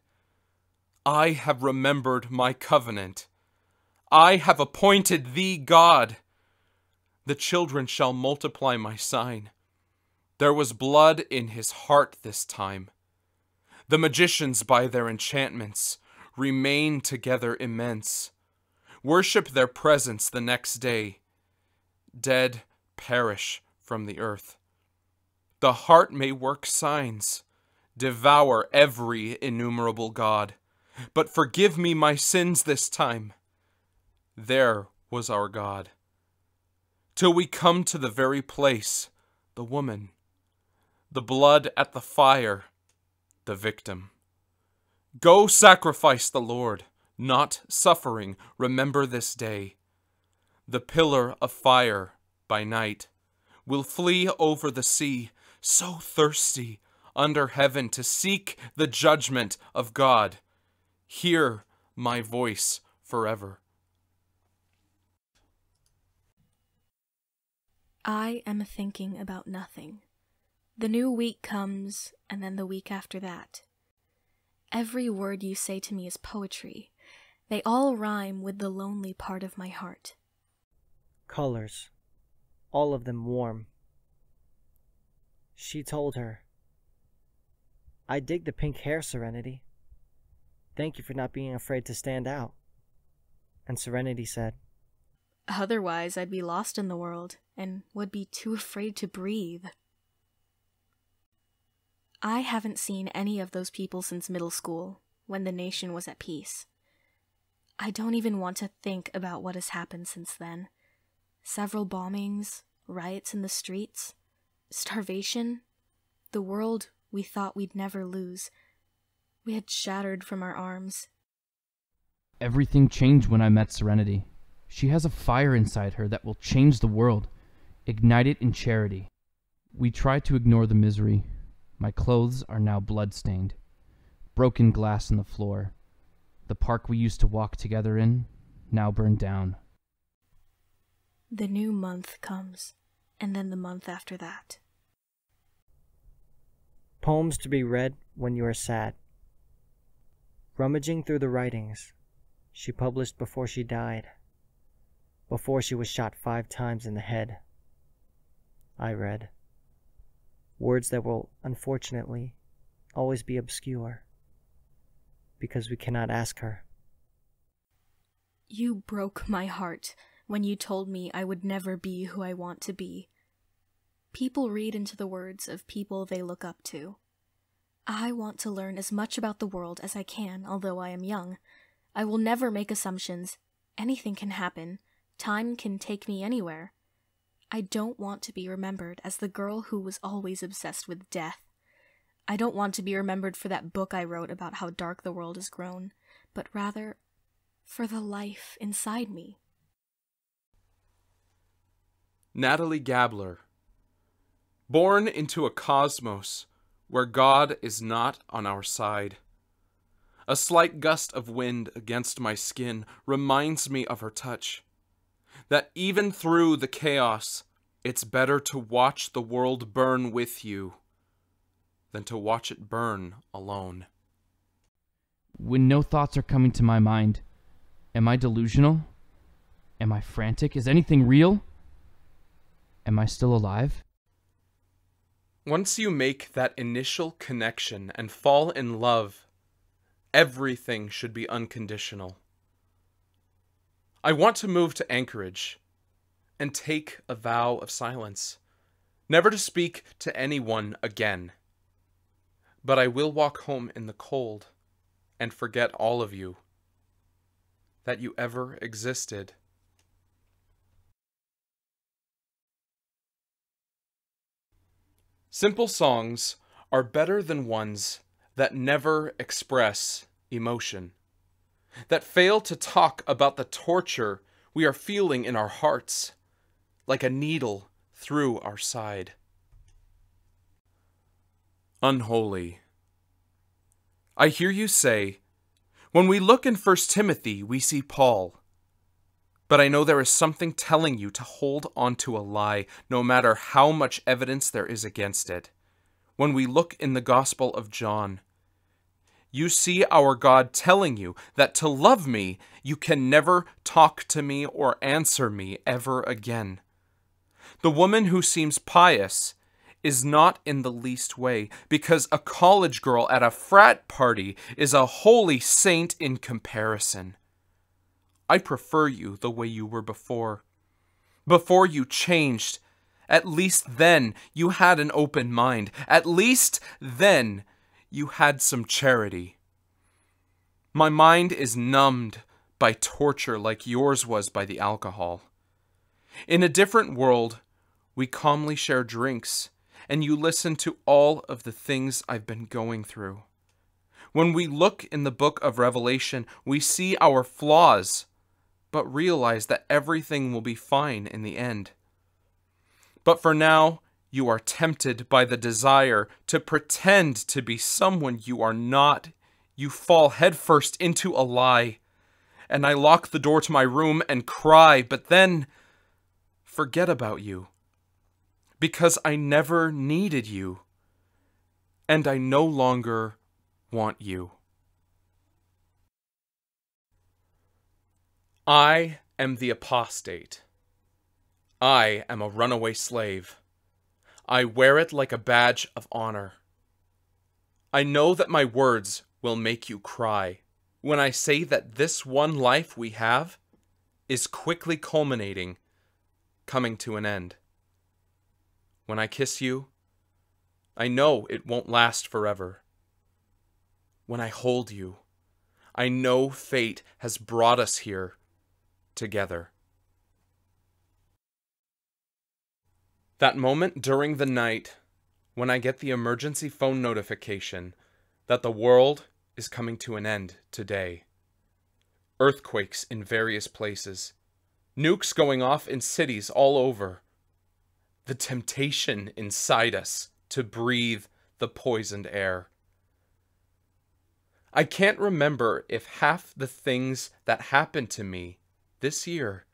I have remembered my covenant. I have appointed thee God. The children shall multiply my sign. There was blood in his heart this time. The magicians by their enchantments remain together immense. Worship their presence the next day. Dead perish from the earth. The heart may work signs, devour every innumerable god, but forgive me my sins this time. There was our God. Till we come to the very place, the woman, the blood at the fire, the victim. Go sacrifice the Lord, not suffering, remember this day. The pillar of fire by night will flee over the sea, so thirsty under heaven to seek the judgment of God. Hear my voice forever. I am thinking about nothing. The new week comes, and then the week after that. Every word you say to me is poetry. They all rhyme with the lonely part of my heart. Colors, all of them warm. She told her, I dig the pink hair, Serenity. Thank you for not being afraid to stand out. And Serenity said, Otherwise, I'd be lost in the world and would be too afraid to breathe. I haven't seen any of those people since middle school, when the nation was at peace. I don't even want to think about what has happened since then. Several bombings, riots in the streets, starvation, the world we thought we'd never lose. We had shattered from our arms. Everything changed when I met Serenity. She has a fire inside her that will change the world, ignite it in charity. We try to ignore the misery. My clothes are now blood-stained. Broken glass in the floor. The park we used to walk together in, now burned down. The new month comes, and then the month after that. Poems to be read when you are sad. Rummaging through the writings she published before she died, before she was shot 5 times in the head. I read words that will, unfortunately, always be obscure, because we cannot ask her. You broke my heart when you told me I would never be who I want to be. People read into the words of people they look up to. I want to learn as much about the world as I can, although I am young. I will never make assumptions. Anything can happen. Time can take me anywhere. I don't want to be remembered as the girl who was always obsessed with death. I don't want to be remembered for that book I wrote about how dark the world has grown, but rather for the life inside me. Natalie Gabler. Born into a cosmos where God is not on our side. A slight gust of wind against my skin reminds me of her touch. That even through the chaos, it's better to watch the world burn with you than to watch it burn alone. When no thoughts are coming to my mind, am I delusional? Am I frantic? Is anything real? Am I still alive? Once you make that initial connection and fall in love, everything should be unconditional. I want to move to Anchorage and take a vow of silence, never to speak to anyone again. But I will walk home in the cold and forget all of you, that you ever existed. Simple songs are better than ones that never express emotion, that fail to talk about the torture we are feeling in our hearts, like a needle through our side. Unholy. I hear you say, when we look in 1 Timothy, we see Paul. But I know there is something telling you to hold on to a lie, no matter how much evidence there is against it. When we look in the Gospel of John, you see our God telling you that to love me, you can never talk to me or answer me ever again. The woman who seems pious is not in the least way, because a college girl at a frat party is a holy saint in comparison. I prefer you the way you were before. Before you changed, at least then you had an open mind. At least then you had some charity. My mind is numbed by torture like yours was by the alcohol. In a different world, we calmly share drinks, and you listen to all of the things I've been going through. When we look in the book of Revelation, we see our flaws, but realize that everything will be fine in the end. But for now, you are tempted by the desire to pretend to be someone you are not. You fall headfirst into a lie, and I lock the door to my room and cry, but then forget about you, because I never needed you, and I no longer want you. I am the apostate. I am a runaway slave. I wear it like a badge of honor. I know that my words will make you cry when I say that this one life we have is quickly culminating, coming to an end. When I kiss you, I know it won't last forever. When I hold you, I know fate has brought us here together. That moment during the night when I get the emergency phone notification that the world is coming to an end today. Earthquakes in various places. Nukes going off in cities all over. The temptation inside us to breathe the poisoned air. I can't remember if half the things that happened to me this year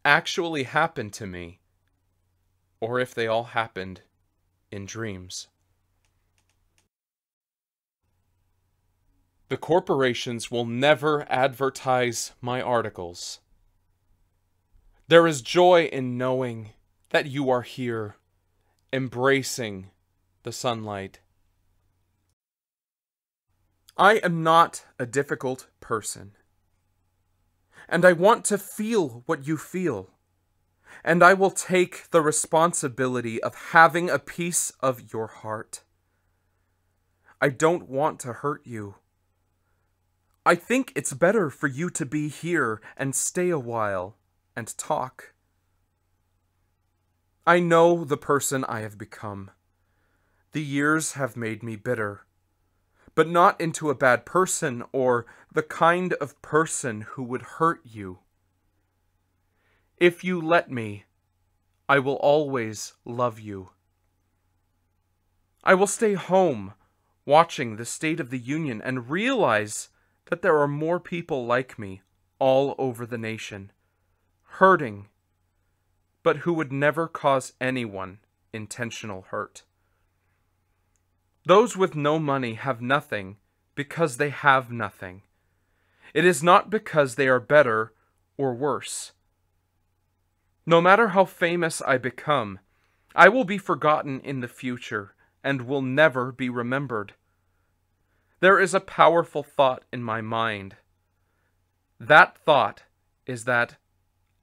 actually happened to me, or if they all happened in dreams. The corporations will never advertise my articles. There is joy in knowing that you are here, embracing the sunlight. I am not a difficult person, and I want to feel what you feel, and I will take the responsibility of having a piece of your heart. I don't want to hurt you. I think it's better for you to be here and stay a while and talk. I know the person I have become. The years have made me bitter, but not into a bad person or the kind of person who would hurt you. If you let me, I will always love you. I will stay home, watching the State of the Union and realize that there are more people like me all over the nation, hurting, but who would never cause anyone intentional hurt. Those with no money have nothing because they have nothing. It is not because they are better or worse. No matter how famous I become, I will be forgotten in the future and will never be remembered. There is a powerful thought in my mind. That thought is that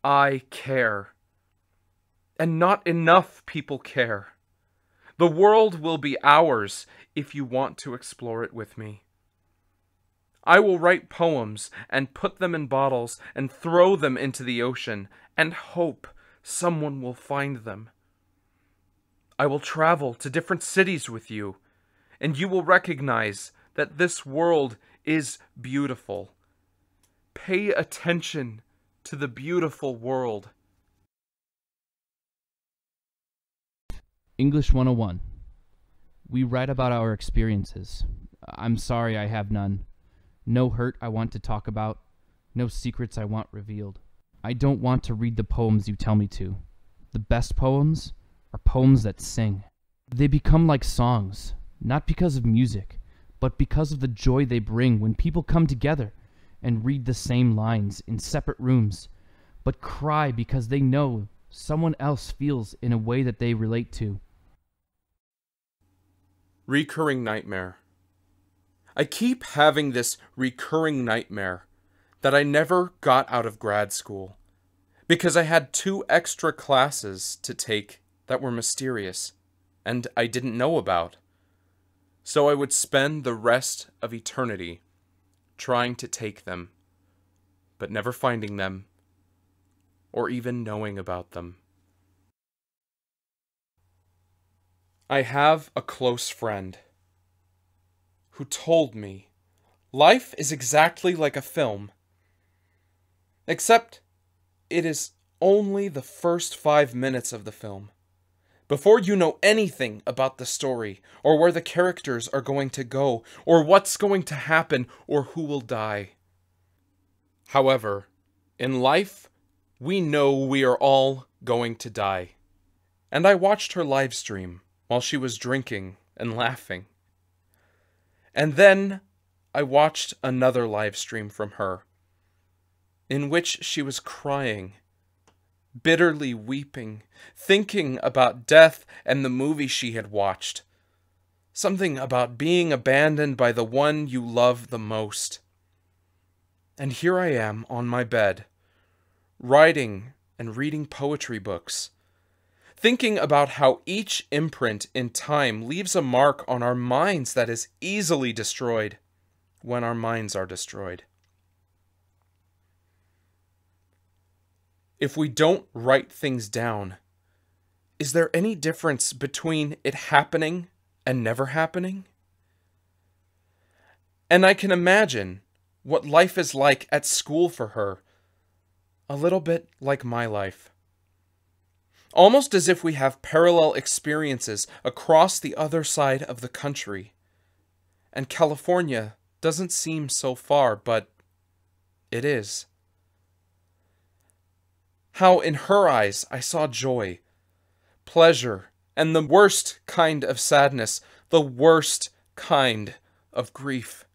I care. And not enough people care. The world will be ours if you want to explore it with me. I will write poems and put them in bottles and throw them into the ocean and hope someone will find them. I will travel to different cities with you, and you will recognize that this world is beautiful. Pay attention to the beautiful world. English 101. We write about our experiences. I'm sorry I have none. No hurt I want to talk about. No secrets I want revealed. I don't want to read the poems you tell me to. The best poems are poems that sing. They become like songs, not because of music, but because of the joy they bring when people come together and read the same lines in separate rooms, but cry because they know someone else feels in a way that they relate to. Recurring nightmare. I keep having this recurring nightmare that I never got out of grad school because I had 2 extra classes to take that were mysterious and I didn't know about. So I would spend the rest of eternity trying to take them, but never finding them or even knowing about them. I have a close friend who told me life is exactly like a film, except it is only the first 5 minutes of the film. Before you know anything about the story, or where the characters are going to go, or what's going to happen, or who will die. However, in life, we know we are all going to die. And I watched her live stream while she was drinking and laughing. And then I watched another live stream from her, in which she was crying, bitterly weeping, thinking about death and the movie she had watched. Something about being abandoned by the one you love the most. And here I am on my bed, writing and reading poetry books, thinking about how each imprint in time leaves a mark on our minds that is easily destroyed when our minds are destroyed. If we don't write things down, is there any difference between it happening and never happening? And I can imagine what life is like at school for her, a little bit like my life. Almost as if we have parallel experiences across the other side of the country. And California doesn't seem so far, but it is. How in her eyes I saw joy, pleasure, and the worst kind of sadness, the worst kind of grief.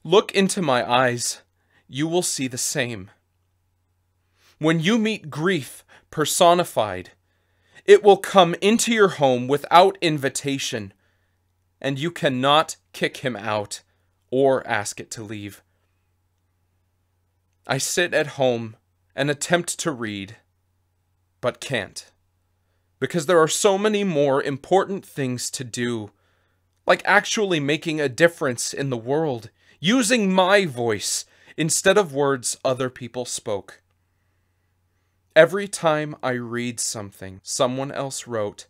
Look into my eyes, you will see the same. When you meet grief personified, it will come into your home without invitation, and you cannot kick him out or ask it to leave. I sit at home and attempt to read, but can't, because there are so many more important things to do, like actually making a difference in the world, using my voice instead of words other people spoke. Every time I read something someone else wrote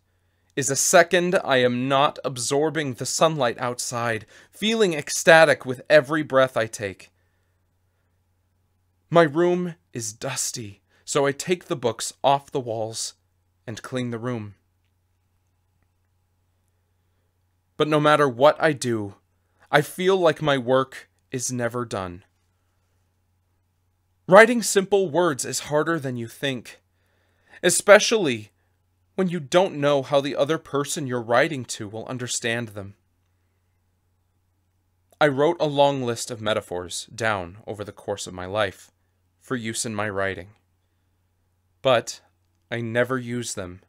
is a second I am not absorbing the sunlight outside, feeling ecstatic with every breath I take. My room is dusty, so I take the books off the walls and clean the room. But no matter what I do, I feel like my work is never done. Writing simple words is harder than you think, especially when you don't know how the other person you're writing to will understand them. I wrote a long list of metaphors down over the course of my life for use in my writing, but I never use them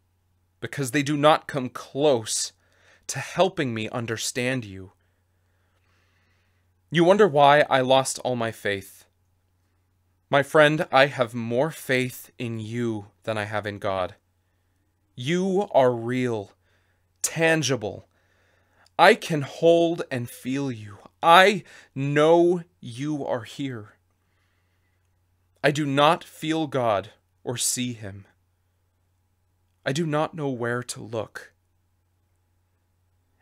because they do not come close to helping me understand you. You wonder why I lost all my faith. My friend, I have more faith in you than I have in God. You are real, tangible. I can hold and feel you. I know you are here. I do not feel God or see him. I do not know where to look.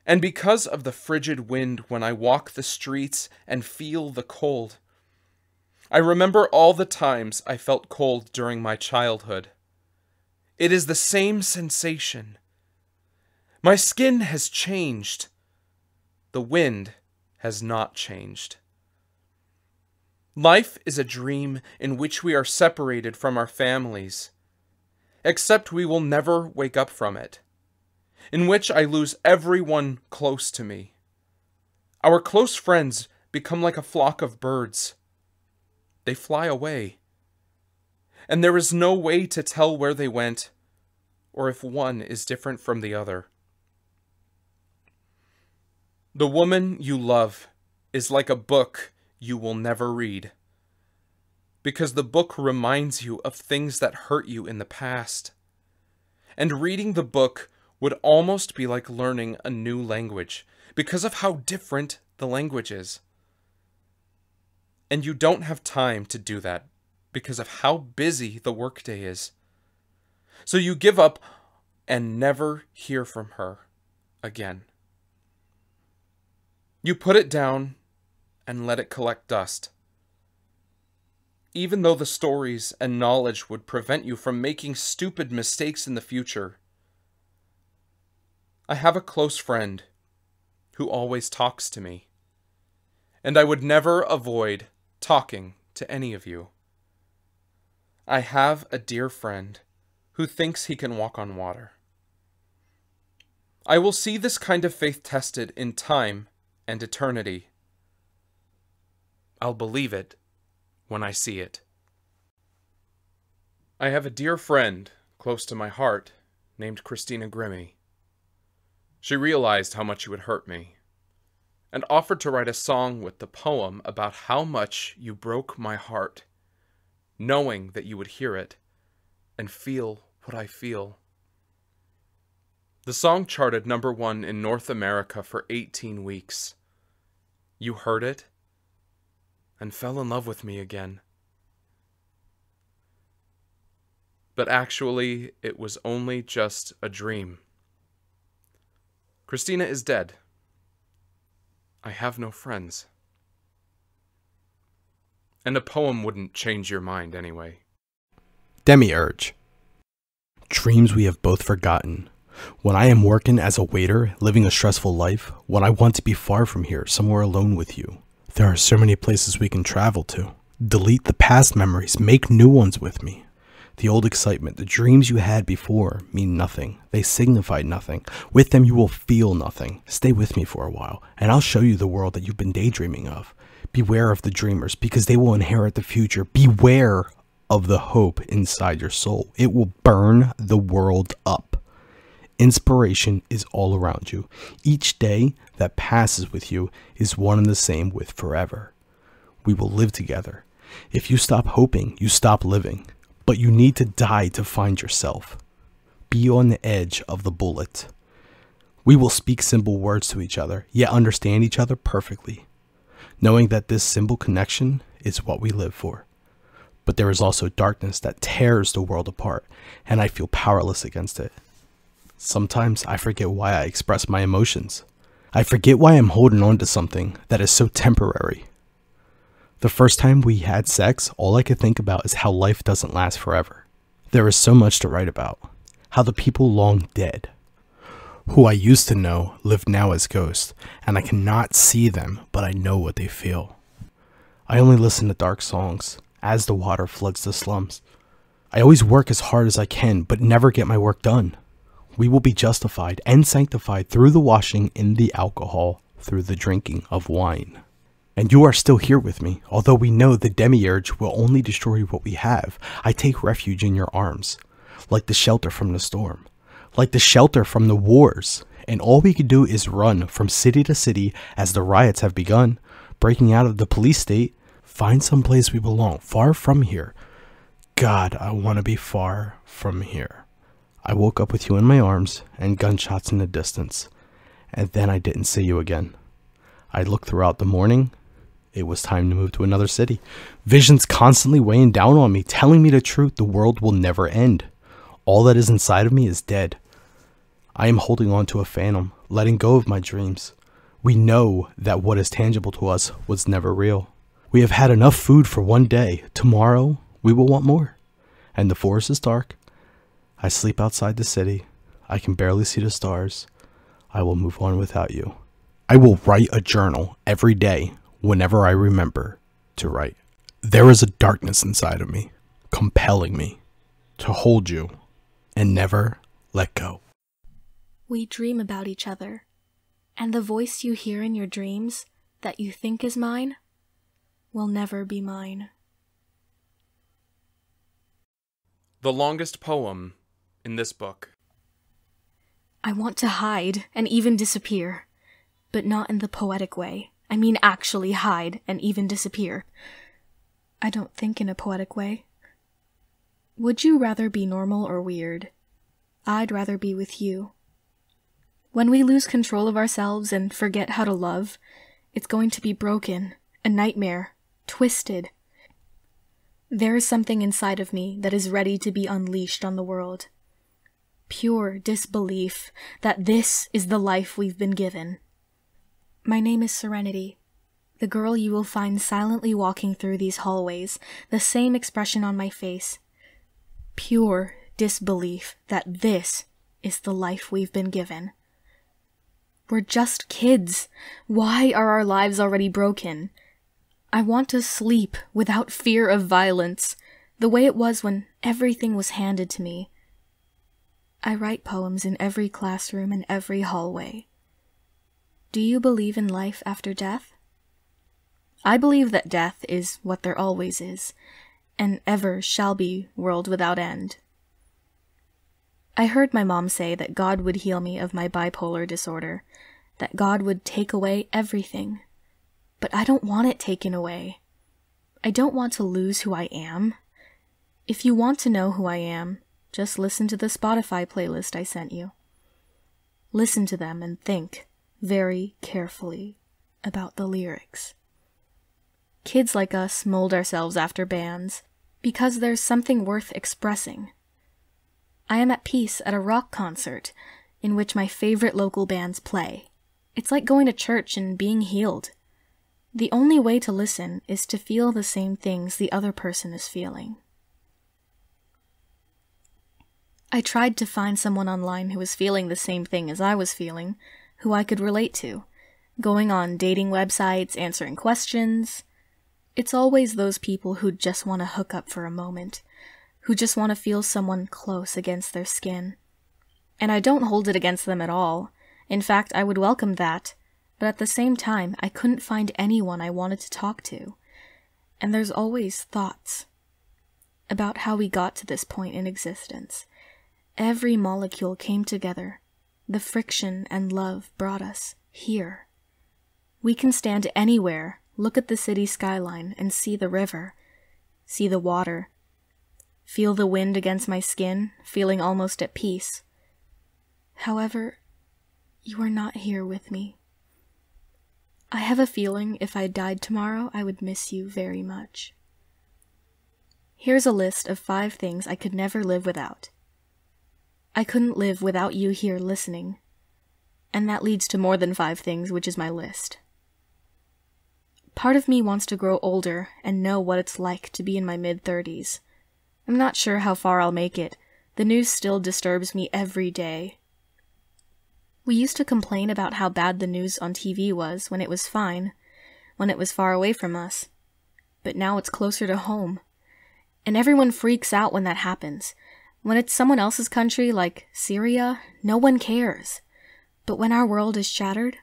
And because of the frigid wind when I walk the streets and feel the cold, I remember all the times I felt cold during my childhood. It is the same sensation. My skin has changed. The wind has not changed. Life is a dream in which we are separated from our families, except we will never wake up from it, in which I lose everyone close to me. Our close friends become like a flock of birds. They fly away, and there is no way to tell where they went, or if one is different from the other. The woman you love is like a book you will never read, because the book reminds you of things that hurt you in the past. And reading the book would almost be like learning a new language, because of how different the language is. And you don't have time to do that, because of how busy the workday is. So you give up and never hear from her again. You put it down and let it collect dust. Even though the stories and knowledge would prevent you from making stupid mistakes in the future. I have a close friend who always talks to me, and I would never avoid talking to any of you. I have a dear friend who thinks he can walk on water. I will see this kind of faith tested in time and eternity. I'll believe it when I see it. I have a dear friend close to my heart named Christina Grimmie. She realized how much you would hurt me, and offered to write a song with the poem about how much you broke my heart, knowing that you would hear it and feel what I feel. The song charted #1 in North America for 18 weeks. You heard it and fell in love with me again. But actually, it was only just a dream. Christina is dead. I have no friends. And a poem wouldn't change your mind anyway. Demiurge. Dreams we have both forgotten. When I am working as a waiter, living a stressful life, when I want to be far from here, somewhere alone with you. There are so many places we can travel to. Delete the past memories, make new ones with me. The old excitement, the dreams you had before mean nothing. They signify nothing. With them you will feel nothing. Stay with me for a while, and I'll show you the world that you've been daydreaming of. Beware of the dreamers, because they will inherit the future. Beware of the hope inside your soul. It will burn the world up. Inspiration is all around you. Each day that passes with you is one and the same with forever. We will live together. If you stop hoping, you stop living. But you need to die to find yourself. Be on the edge of the bullet. We will speak simple words to each other, yet understand each other perfectly, knowing that this simple connection is what we live for. But there is also darkness that tears the world apart, and I feel powerless against it. Sometimes I forget why I express my emotions. I forget why I'm holding on to something that is so temporary. The first time we had sex, all I could think about is how life doesn't last forever. There is so much to write about. How the people long dead, who I used to know, live now as ghosts, and I cannot see them, but I know what they feel. I only listen to dark songs as the water floods the slums. I always work as hard as I can, but never get my work done. We will be justified and sanctified through the washing in the alcohol, through the drinking of wine. And you are still here with me, although we know the demiurge will only destroy what we have. I take refuge in your arms, like the shelter from the storm, like the shelter from the wars. And all we can do is run from city to city as the riots have begun, breaking out of the police state. Find some place we belong, far from here. God, I want to be far from here. I woke up with you in my arms and gunshots in the distance, and then I didn't see you again. I looked throughout the morning. It was time to move to another city. Visions constantly weighing down on me, telling me the truth, the world will never end. All that is inside of me is dead. I am holding on to a phantom, letting go of my dreams. We know that what is tangible to us was never real. We have had enough food for one day. Tomorrow, we will want more. And the forest is dark. I sleep outside the city. I can barely see the stars. I will move on without you. I will write a journal every day whenever I remember to write. There is a darkness inside of me, compelling me to hold you and never let go. We dream about each other, and the voice you hear in your dreams that you think is mine will never be mine. The longest poem in this book. I want to hide and even disappear, but not in the poetic way. I mean actually hide and even disappear. I don't think in a poetic way. Would you rather be normal or weird? I'd rather be with you. When we lose control of ourselves and forget how to love, it's going to be broken, a nightmare, twisted. There is something inside of me that is ready to be unleashed on the world. Pure disbelief that this is the life we've been given. My name is Serenity, the girl you will find silently walking through these hallways, the same expression on my face. Pure disbelief that this is the life we've been given. We're just kids. Why are our lives already broken? I want to sleep without fear of violence, the way it was when everything was handed to me. I write poems in every classroom and every hallway. Do you believe in life after death? I believe that death is what there always is, and ever shall be world without end. I heard my mom say that God would heal me of my bipolar disorder, that God would take away everything. But I don't want it taken away. I don't want to lose who I am. If you want to know who I am, just listen to the Spotify playlist I sent you. Listen to them and think very carefully about the lyrics. Kids like us mold ourselves after bands because there's something worth expressing. I am at peace at a rock concert in which my favorite local bands play. It's like going to church and being healed. The only way to listen is to feel the same things the other person is feeling. I tried to find someone online who was feeling the same thing as I was feeling, who I could relate to, going on dating websites, answering questions. It's always those people who just want to hook up for a moment, who just want to feel someone close against their skin. And I don't hold it against them at all. In fact, I would welcome that, but at the same time, I couldn't find anyone I wanted to talk to. And there's always thoughts about how we got to this point in existence. Every molecule came together. The friction and love brought us here. We can stand anywhere, look at the city skyline, and see the river, see the water, feel the wind against my skin, feeling almost at peace. However, you are not here with me. I have a feeling if I died tomorrow, I would miss you very much. Here's a list of 5 things I could never live without. I couldn't live without you here listening. And that leads to more than 5 things, which is my list. Part of me wants to grow older and know what it's like to be in my mid-30s. I'm not sure how far I'll make it. The news still disturbs me every day. We used to complain about how bad the news on TV was when it was fine, when it was far away from us. But now it's closer to home. And everyone freaks out when that happens. When it's someone else's country, like Syria, no one cares. But when our world is shattered,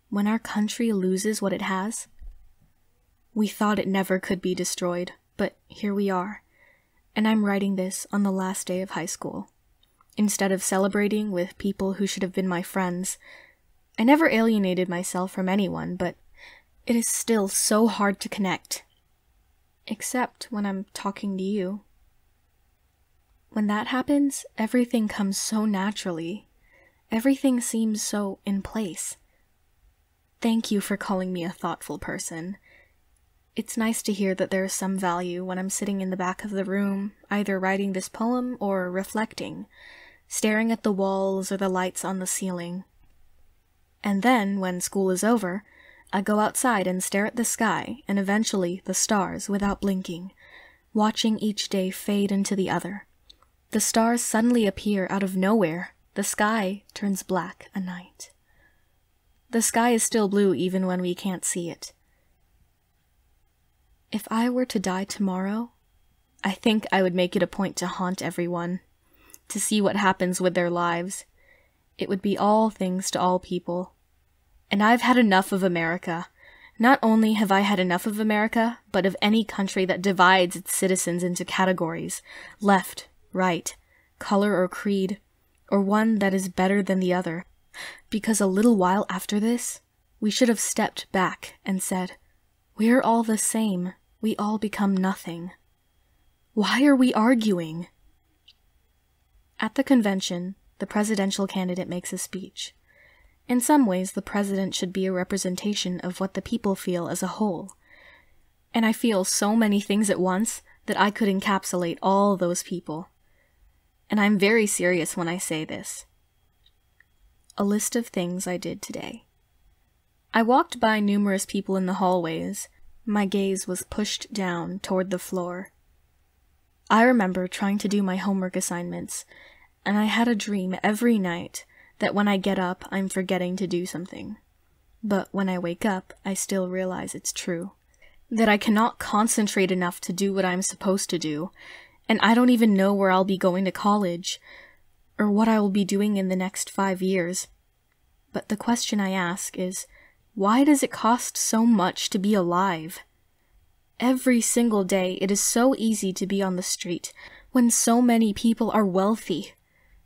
when our country loses what it has, we thought it never could be destroyed, but here we are. And I'm writing this on the last day of high school. Instead of celebrating with people who should have been my friends. I never alienated myself from anyone, but it is still so hard to connect. Except when I'm talking to you. When that happens, everything comes so naturally. Everything seems so in place. Thank you for calling me a thoughtful person. It's nice to hear that there is some value when I'm sitting in the back of the room, either writing this poem or reflecting, staring at the walls or the lights on the ceiling. And then, when school is over, I go outside and stare at the sky and eventually the stars without blinking, watching each day fade into the other. The stars suddenly appear out of nowhere. The sky turns black a night. The sky is still blue even when we can't see it. If I were to die tomorrow, I think I would make it a point to haunt everyone, to see what happens with their lives. It would be all things to all people. And I've had enough of America. Not only have I had enough of America, but of any country that divides its citizens into categories, left, right, color or creed, or one that is better than the other. Because a little while after this, we should have stepped back and said, "We're all the same. We all become nothing. Why are we arguing?" At the convention, the presidential candidate makes a speech. In some ways, the president should be a representation of what the people feel as a whole. And I feel so many things at once that I could encapsulate all those people. And I'm very serious when I say this. A list of things I did today. I walked by numerous people in the hallways. My gaze was pushed down toward the floor. I remember trying to do my homework assignments, and I had a dream every night that when I get up, I'm forgetting to do something. But when I wake up, I still realize it's true. That I cannot concentrate enough to do what I'm supposed to do, and I don't even know where I'll be going to college, or what I will be doing in the next 5 years. But the question I ask is, why does it cost so much to be alive? Every single day, it is so easy to be on the street when so many people are wealthy.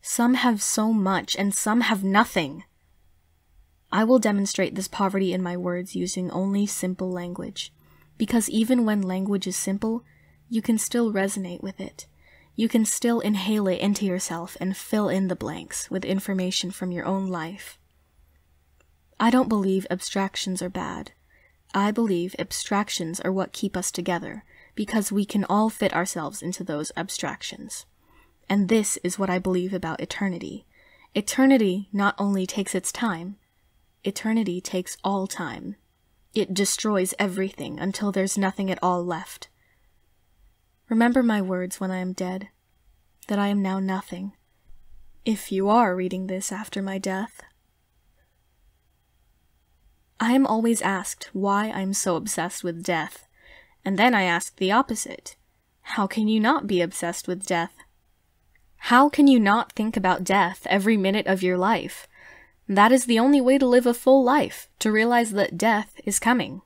Some have so much and some have nothing. I will demonstrate this poverty in my words using only simple language, because even when language is simple, you can still resonate with it. You can still inhale it into yourself and fill in the blanks with information from your own life. I don't believe abstractions are bad. I believe abstractions are what keep us together, because we can all fit ourselves into those abstractions. And this is what I believe about eternity. Eternity not only takes its time, eternity takes all time. It destroys everything until there's nothing at all left. Remember my words when I am dead, that I am now nothing. If you are reading this after my death. I am always asked why I'm so obsessed with death, and then I ask the opposite. How can you not be obsessed with death? How can you not think about death every minute of your life? That is the only way to live a full life, to realize that death is coming.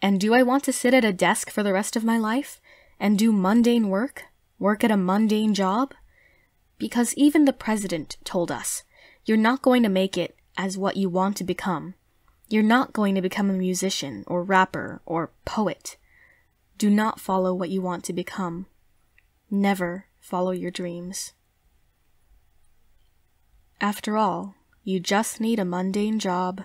And do I want to sit at a desk for the rest of my life and do mundane work at a mundane job? Because even the president told us, you're not going to make it as what you want to become. You're not going to become a musician or rapper or poet. Do not follow what you want to become. Never follow your dreams. After all, you just need a mundane job.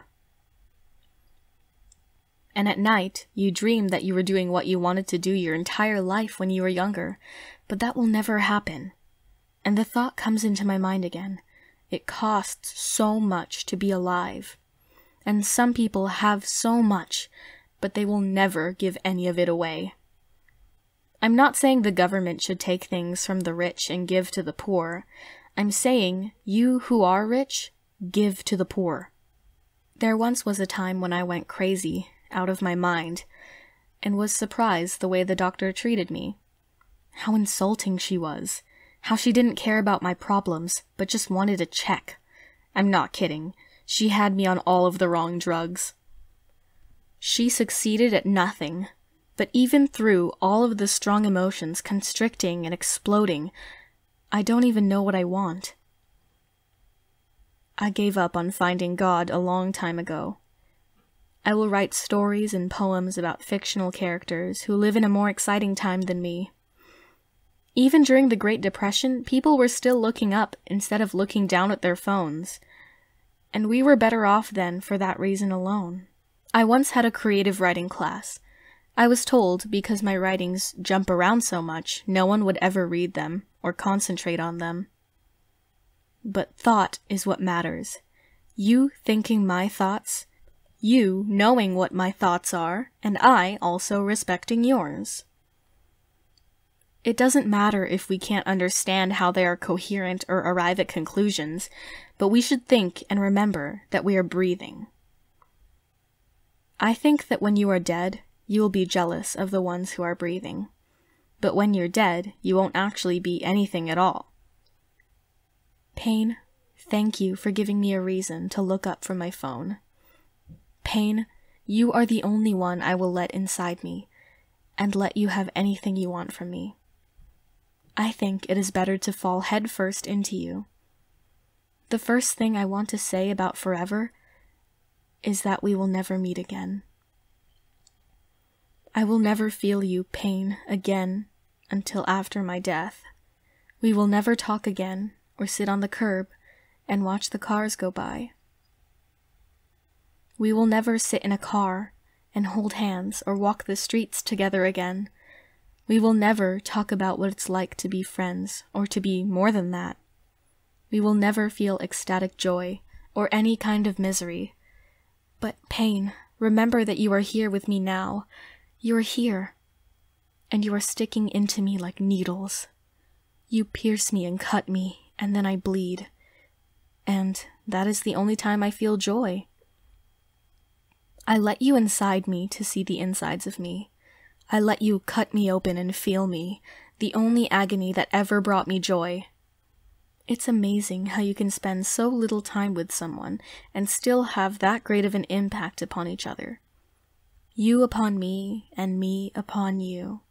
And at night, you dream that you were doing what you wanted to do your entire life when you were younger, but that will never happen. And the thought comes into my mind again. It costs so much to be alive. And some people have so much, but they will never give any of it away. I'm not saying the government should take things from the rich and give to the poor. I'm saying, you who are rich, give to the poor. There once was a time when I went crazy, out of my mind, and was surprised the way the doctor treated me. How insulting she was. How she didn't care about my problems, but just wanted a check. I'm not kidding. She had me on all of the wrong drugs. She succeeded at nothing. But even through all of the strong emotions constricting and exploding, I don't even know what I want. I gave up on finding God a long time ago. I will write stories and poems about fictional characters who live in a more exciting time than me. Even during the Great Depression, people were still looking up instead of looking down at their phones. And we were better off then for that reason alone. I once had a creative writing class. I was told because my writings jump around so much, no one would ever read them or concentrate on them. But thought is what matters. You thinking my thoughts, you knowing what my thoughts are, and I also respecting yours. It doesn't matter if we can't understand how they are coherent or arrive at conclusions, but we should think and remember that we are breathing. I think that when you are dead, you will be jealous of the ones who are breathing. But when you're dead, you won't actually be anything at all. Pain, thank you for giving me a reason to look up from my phone. Pain, you are the only one I will let inside me, and let you have anything you want from me. I think it is better to fall headfirst into you. The first thing I want to say about forever is that we will never meet again. I will never feel you, pain, again until after my death. We will never talk again or sit on the curb and watch the cars go by. We will never sit in a car and hold hands or walk the streets together again. We will never talk about what it's like to be friends or to be more than that. We will never feel ecstatic joy or any kind of misery. But pain, remember that you are here with me now. You are here, and you are sticking into me like needles. You pierce me and cut me, and then I bleed. And that is the only time I feel joy. I let you inside me to see the insides of me. I let you cut me open and feel me, the only agony that ever brought me joy. It's amazing how you can spend so little time with someone and still have that great of an impact upon each other. You upon me, and me upon you.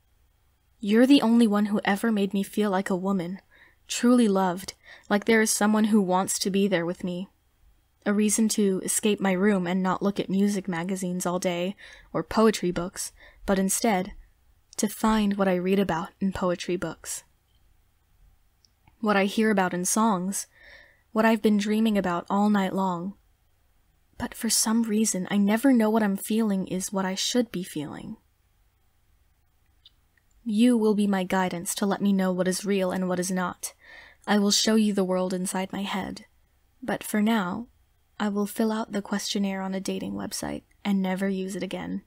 You're the only one who ever made me feel like a woman, truly loved, like there is someone who wants to be there with me. A reason to escape my room and not look at music magazines all day, or poetry books, but instead, to find what I read about in poetry books. What I hear about in songs, what I've been dreaming about all night long. But for some reason, I never know what I'm feeling is what I should be feeling. You will be my guidance to let me know what is real and what is not. I will show you the world inside my head. But for now, I will fill out the questionnaire on a dating website and never use it again.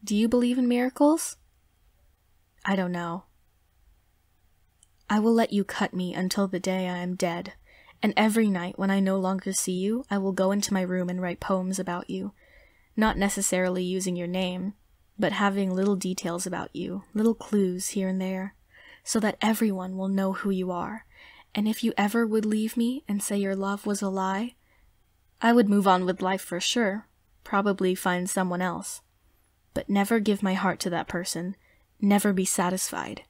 Do you believe in miracles? I don't know. I will let you cut me until the day I am dead, and every night when I no longer see you, I will go into my room and write poems about you, not necessarily using your name, but having little details about you, little clues here and there, so that everyone will know who you are, and if you ever would leave me and say your love was a lie, I would move on with life for sure, probably find someone else, but never give my heart to that person, never be satisfied.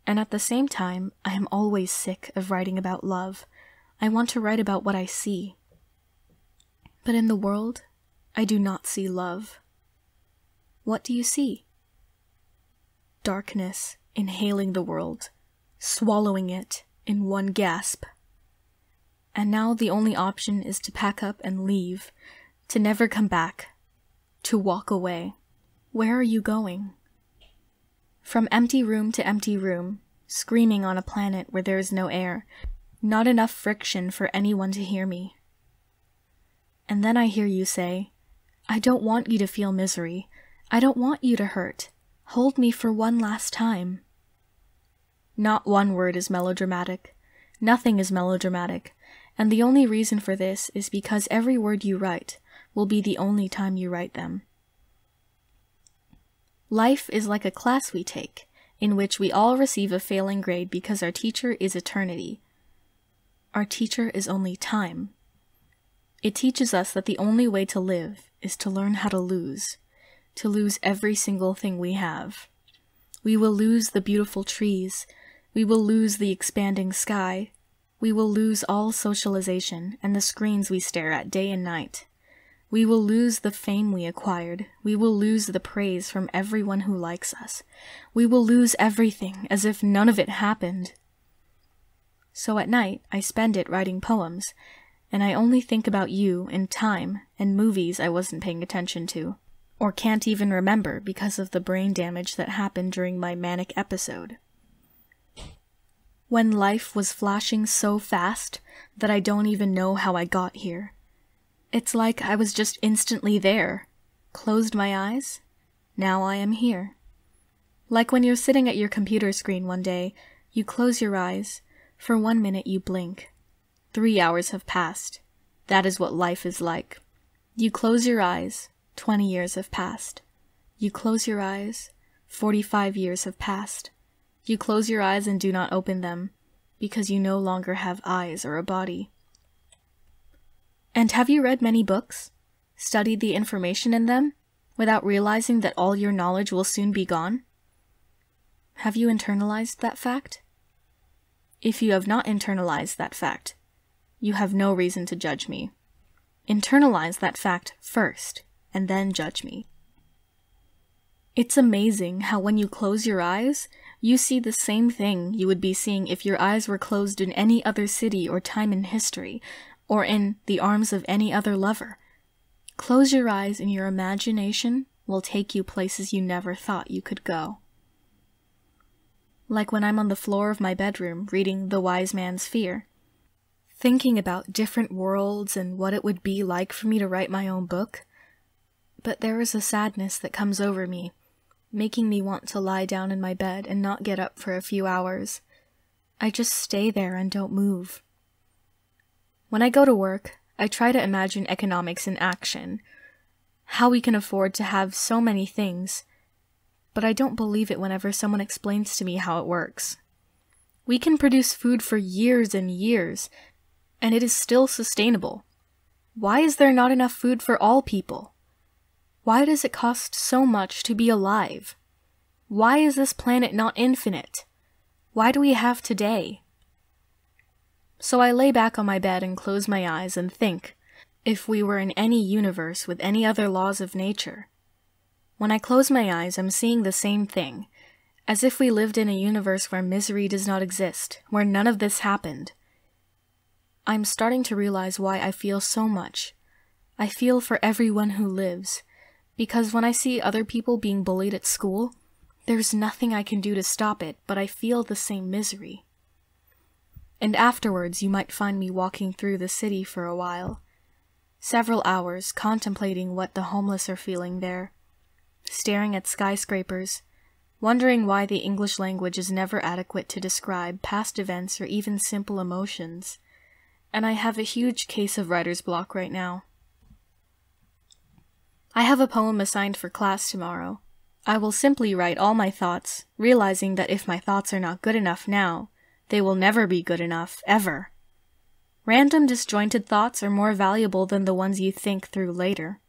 And at the same time, I am always sick of writing about love. I want to write about what I see. But in the world, I do not see love. What do you see? Darkness inhaling the world, swallowing it in one gasp. And now the only option is to pack up and leave, to never come back, to walk away. Where are you going? From empty room to empty room, screaming on a planet where there is no air, not enough friction for anyone to hear me. And then I hear you say, I don't want you to feel misery. I don't want you to hurt. Hold me for one last time. Not one word is melodramatic. Nothing is melodramatic. And the only reason for this is because every word you write will be the only time you write them. Life is like a class we take, in which we all receive a failing grade because our teacher is eternity. Our teacher is only time. It teaches us that the only way to live is to learn how to lose every single thing we have. We will lose the beautiful trees, we will lose the expanding sky, we will lose all socialization and the screens we stare at day and night. We will lose the fame we acquired. We will lose the praise from everyone who likes us. We will lose everything as if none of it happened. So at night, I spend it writing poems, and I only think about you and time and movies I wasn't paying attention to. or can't even remember because of the brain damage that happened during my manic episode. When life was flashing so fast that I don't even know how I got here. It's like I was just instantly there. Closed my eyes. Now I am here. Like when you're sitting at your computer screen one day, you close your eyes. For 1 minute you blink. 3 hours have passed. That is what life is like. You close your eyes. 20 years have passed. You close your eyes. 45 years have passed. You close your eyes and do not open them, because you no longer have eyes or a body. And have you read many books? Studied the information in them, without realizing that all your knowledge will soon be gone? Have you internalized that fact? If you have not internalized that fact, you have no reason to judge me. Internalize that fact first, and then judge me. It's amazing how when you close your eyes, you see the same thing you would be seeing if your eyes were closed in any other city or time in history, or in the arms of any other lover. Close your eyes and your imagination will take you places you never thought you could go. Like when I'm on the floor of my bedroom reading The Wise Man's Fear, thinking about different worlds and what it would be like for me to write my own book. But there is a sadness that comes over me, making me want to lie down in my bed and not get up for a few hours. I just stay there and don't move. When I go to work, I try to imagine economics in action, how we can afford to have so many things, but I don't believe it whenever someone explains to me how it works. We can produce food for years and years, and it is still sustainable. Why is there not enough food for all people? Why does it cost so much to be alive? Why is this planet not infinite? Why do we have today? So I lay back on my bed and close my eyes and think, if we were in any universe with any other laws of nature. When I close my eyes, I'm seeing the same thing, as if we lived in a universe where misery does not exist, where none of this happened. I'm starting to realize why I feel so much. I feel for everyone who lives, because when I see other people being bullied at school, there's nothing I can do to stop it, but I feel the same misery. And afterwards, you might find me walking through the city for a while. Several hours contemplating what the homeless are feeling there, staring at skyscrapers, wondering why the English language is never adequate to describe past events or even simple emotions. And I have a huge case of writer's block right now. I have a poem assigned for class tomorrow. I will simply write all my thoughts, realizing that if my thoughts are not good enough now, they will never be good enough, ever. Random disjointed thoughts are more valuable than the ones you think through later.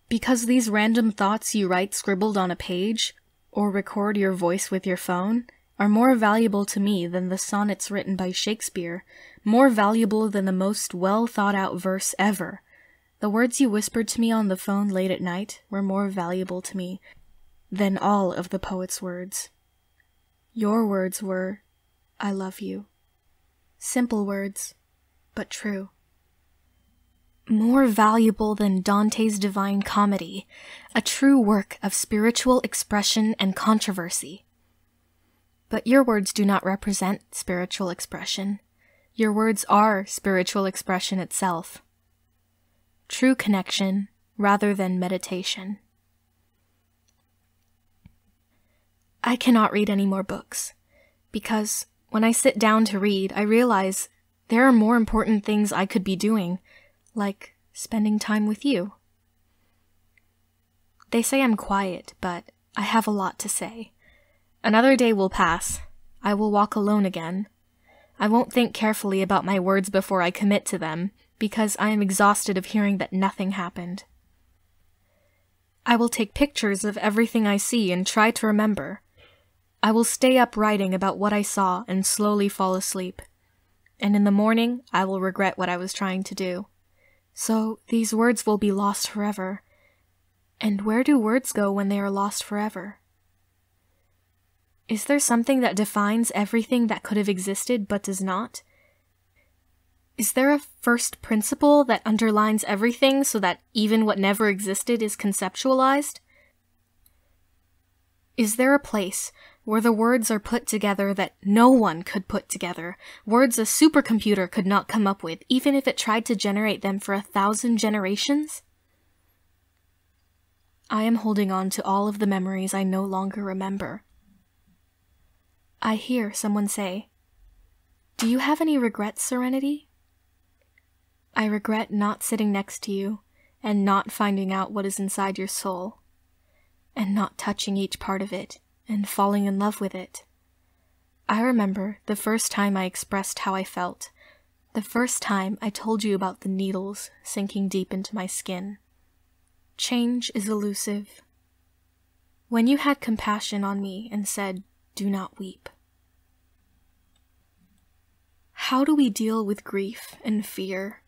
Because these random thoughts you write scribbled on a page, or record your voice with your phone, are more valuable to me than the sonnets written by Shakespeare, more valuable than the most well-thought-out verse ever. The words you whispered to me on the phone late at night were more valuable to me than all of the poet's words. Your words were, I love you. Simple words, but true. More valuable than Dante's Divine Comedy, a true work of spiritual expression and controversy. But your words do not represent spiritual expression. Your words are spiritual expression itself. True connection rather than meditation. I cannot read any more books, because when I sit down to read, I realize there are more important things I could be doing, like spending time with you. They say I'm quiet, but I have a lot to say. Another day will pass. I will walk alone again. I won't think carefully about my words before I commit to them, because I am exhausted of hearing that nothing happened. I will take pictures of everything I see and try to remember. I will stay up writing about what I saw and slowly fall asleep. And in the morning, I will regret what I was trying to do. So these words will be lost forever. And where do words go when they are lost forever? Is there something that defines everything that could have existed but does not? Is there a first principle that underlines everything so that even what never existed is conceptualized? Is there a place where the words are put together that no one could put together, words a supercomputer could not come up with, even if it tried to generate them for 1,000 generations? I am holding on to all of the memories I no longer remember. I hear someone say, "Do you have any regrets, Serenity?" I regret not sitting next to you and not finding out what is inside your soul, and not touching each part of it and falling in love with it. I remember the first time I expressed how I felt, the first time I told you about the needles sinking deep into my skin. Change is elusive. When you had compassion on me and said, "Do not weep." How do we deal with grief and fear?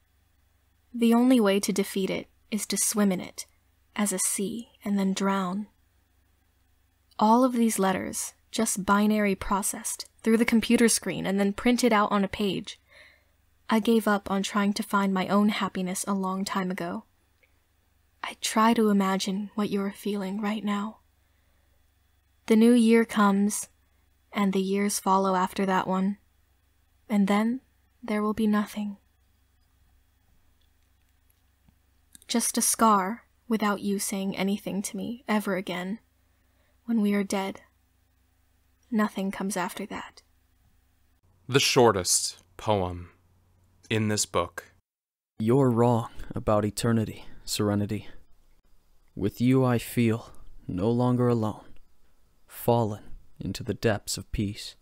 The only way to defeat it is to swim in it, as a sea, and then drown. All of these letters, just binary processed through the computer screen and then printed out on a page. I gave up on trying to find my own happiness a long time ago. I try to imagine what you are feeling right now. The new year comes, and the years follow after that one, and then there will be nothing. Just a scar without you saying anything to me ever again. When we are dead, nothing comes after that. The shortest poem in this book. You're wrong about eternity, Serenity. With you I feel no longer alone, fallen into the depths of peace.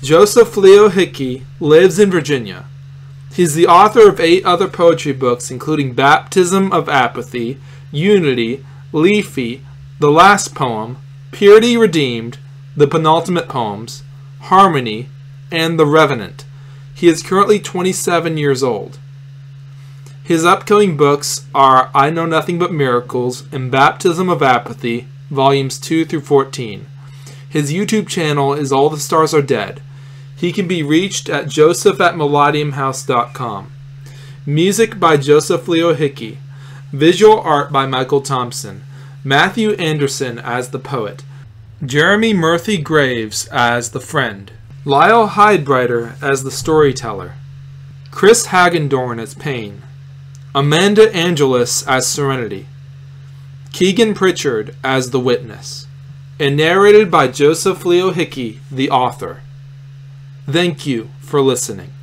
Joseph Leo Hickey lives in Virginia. He's the author of 8 other poetry books, including Baptism of Apathy, Unity, Leafy, The Last Poem, Purity Redeemed, The Penultimate Poems, Harmony, and The Revenant. He is currently 27 years old. His upcoming books are I Know Nothing But Miracles and Baptism of Apathy, volumes 2 through 14. His YouTube channel is All the Stars Are Dead. He can be reached at joseph@melodiumhouse.com. Music by Joseph Leo Hickey. Visual art by Michael Thompson. Matthew Anderson as the poet. Jeremy Murphy Graves as the friend. Lyle Hydebrighter as the storyteller. Chris Hagendorn as Pain. Amanda Angelus as Serenity. Keegan Pritchard as the witness. And narrated by Joseph Leo Hickey, the author. Thank you for listening.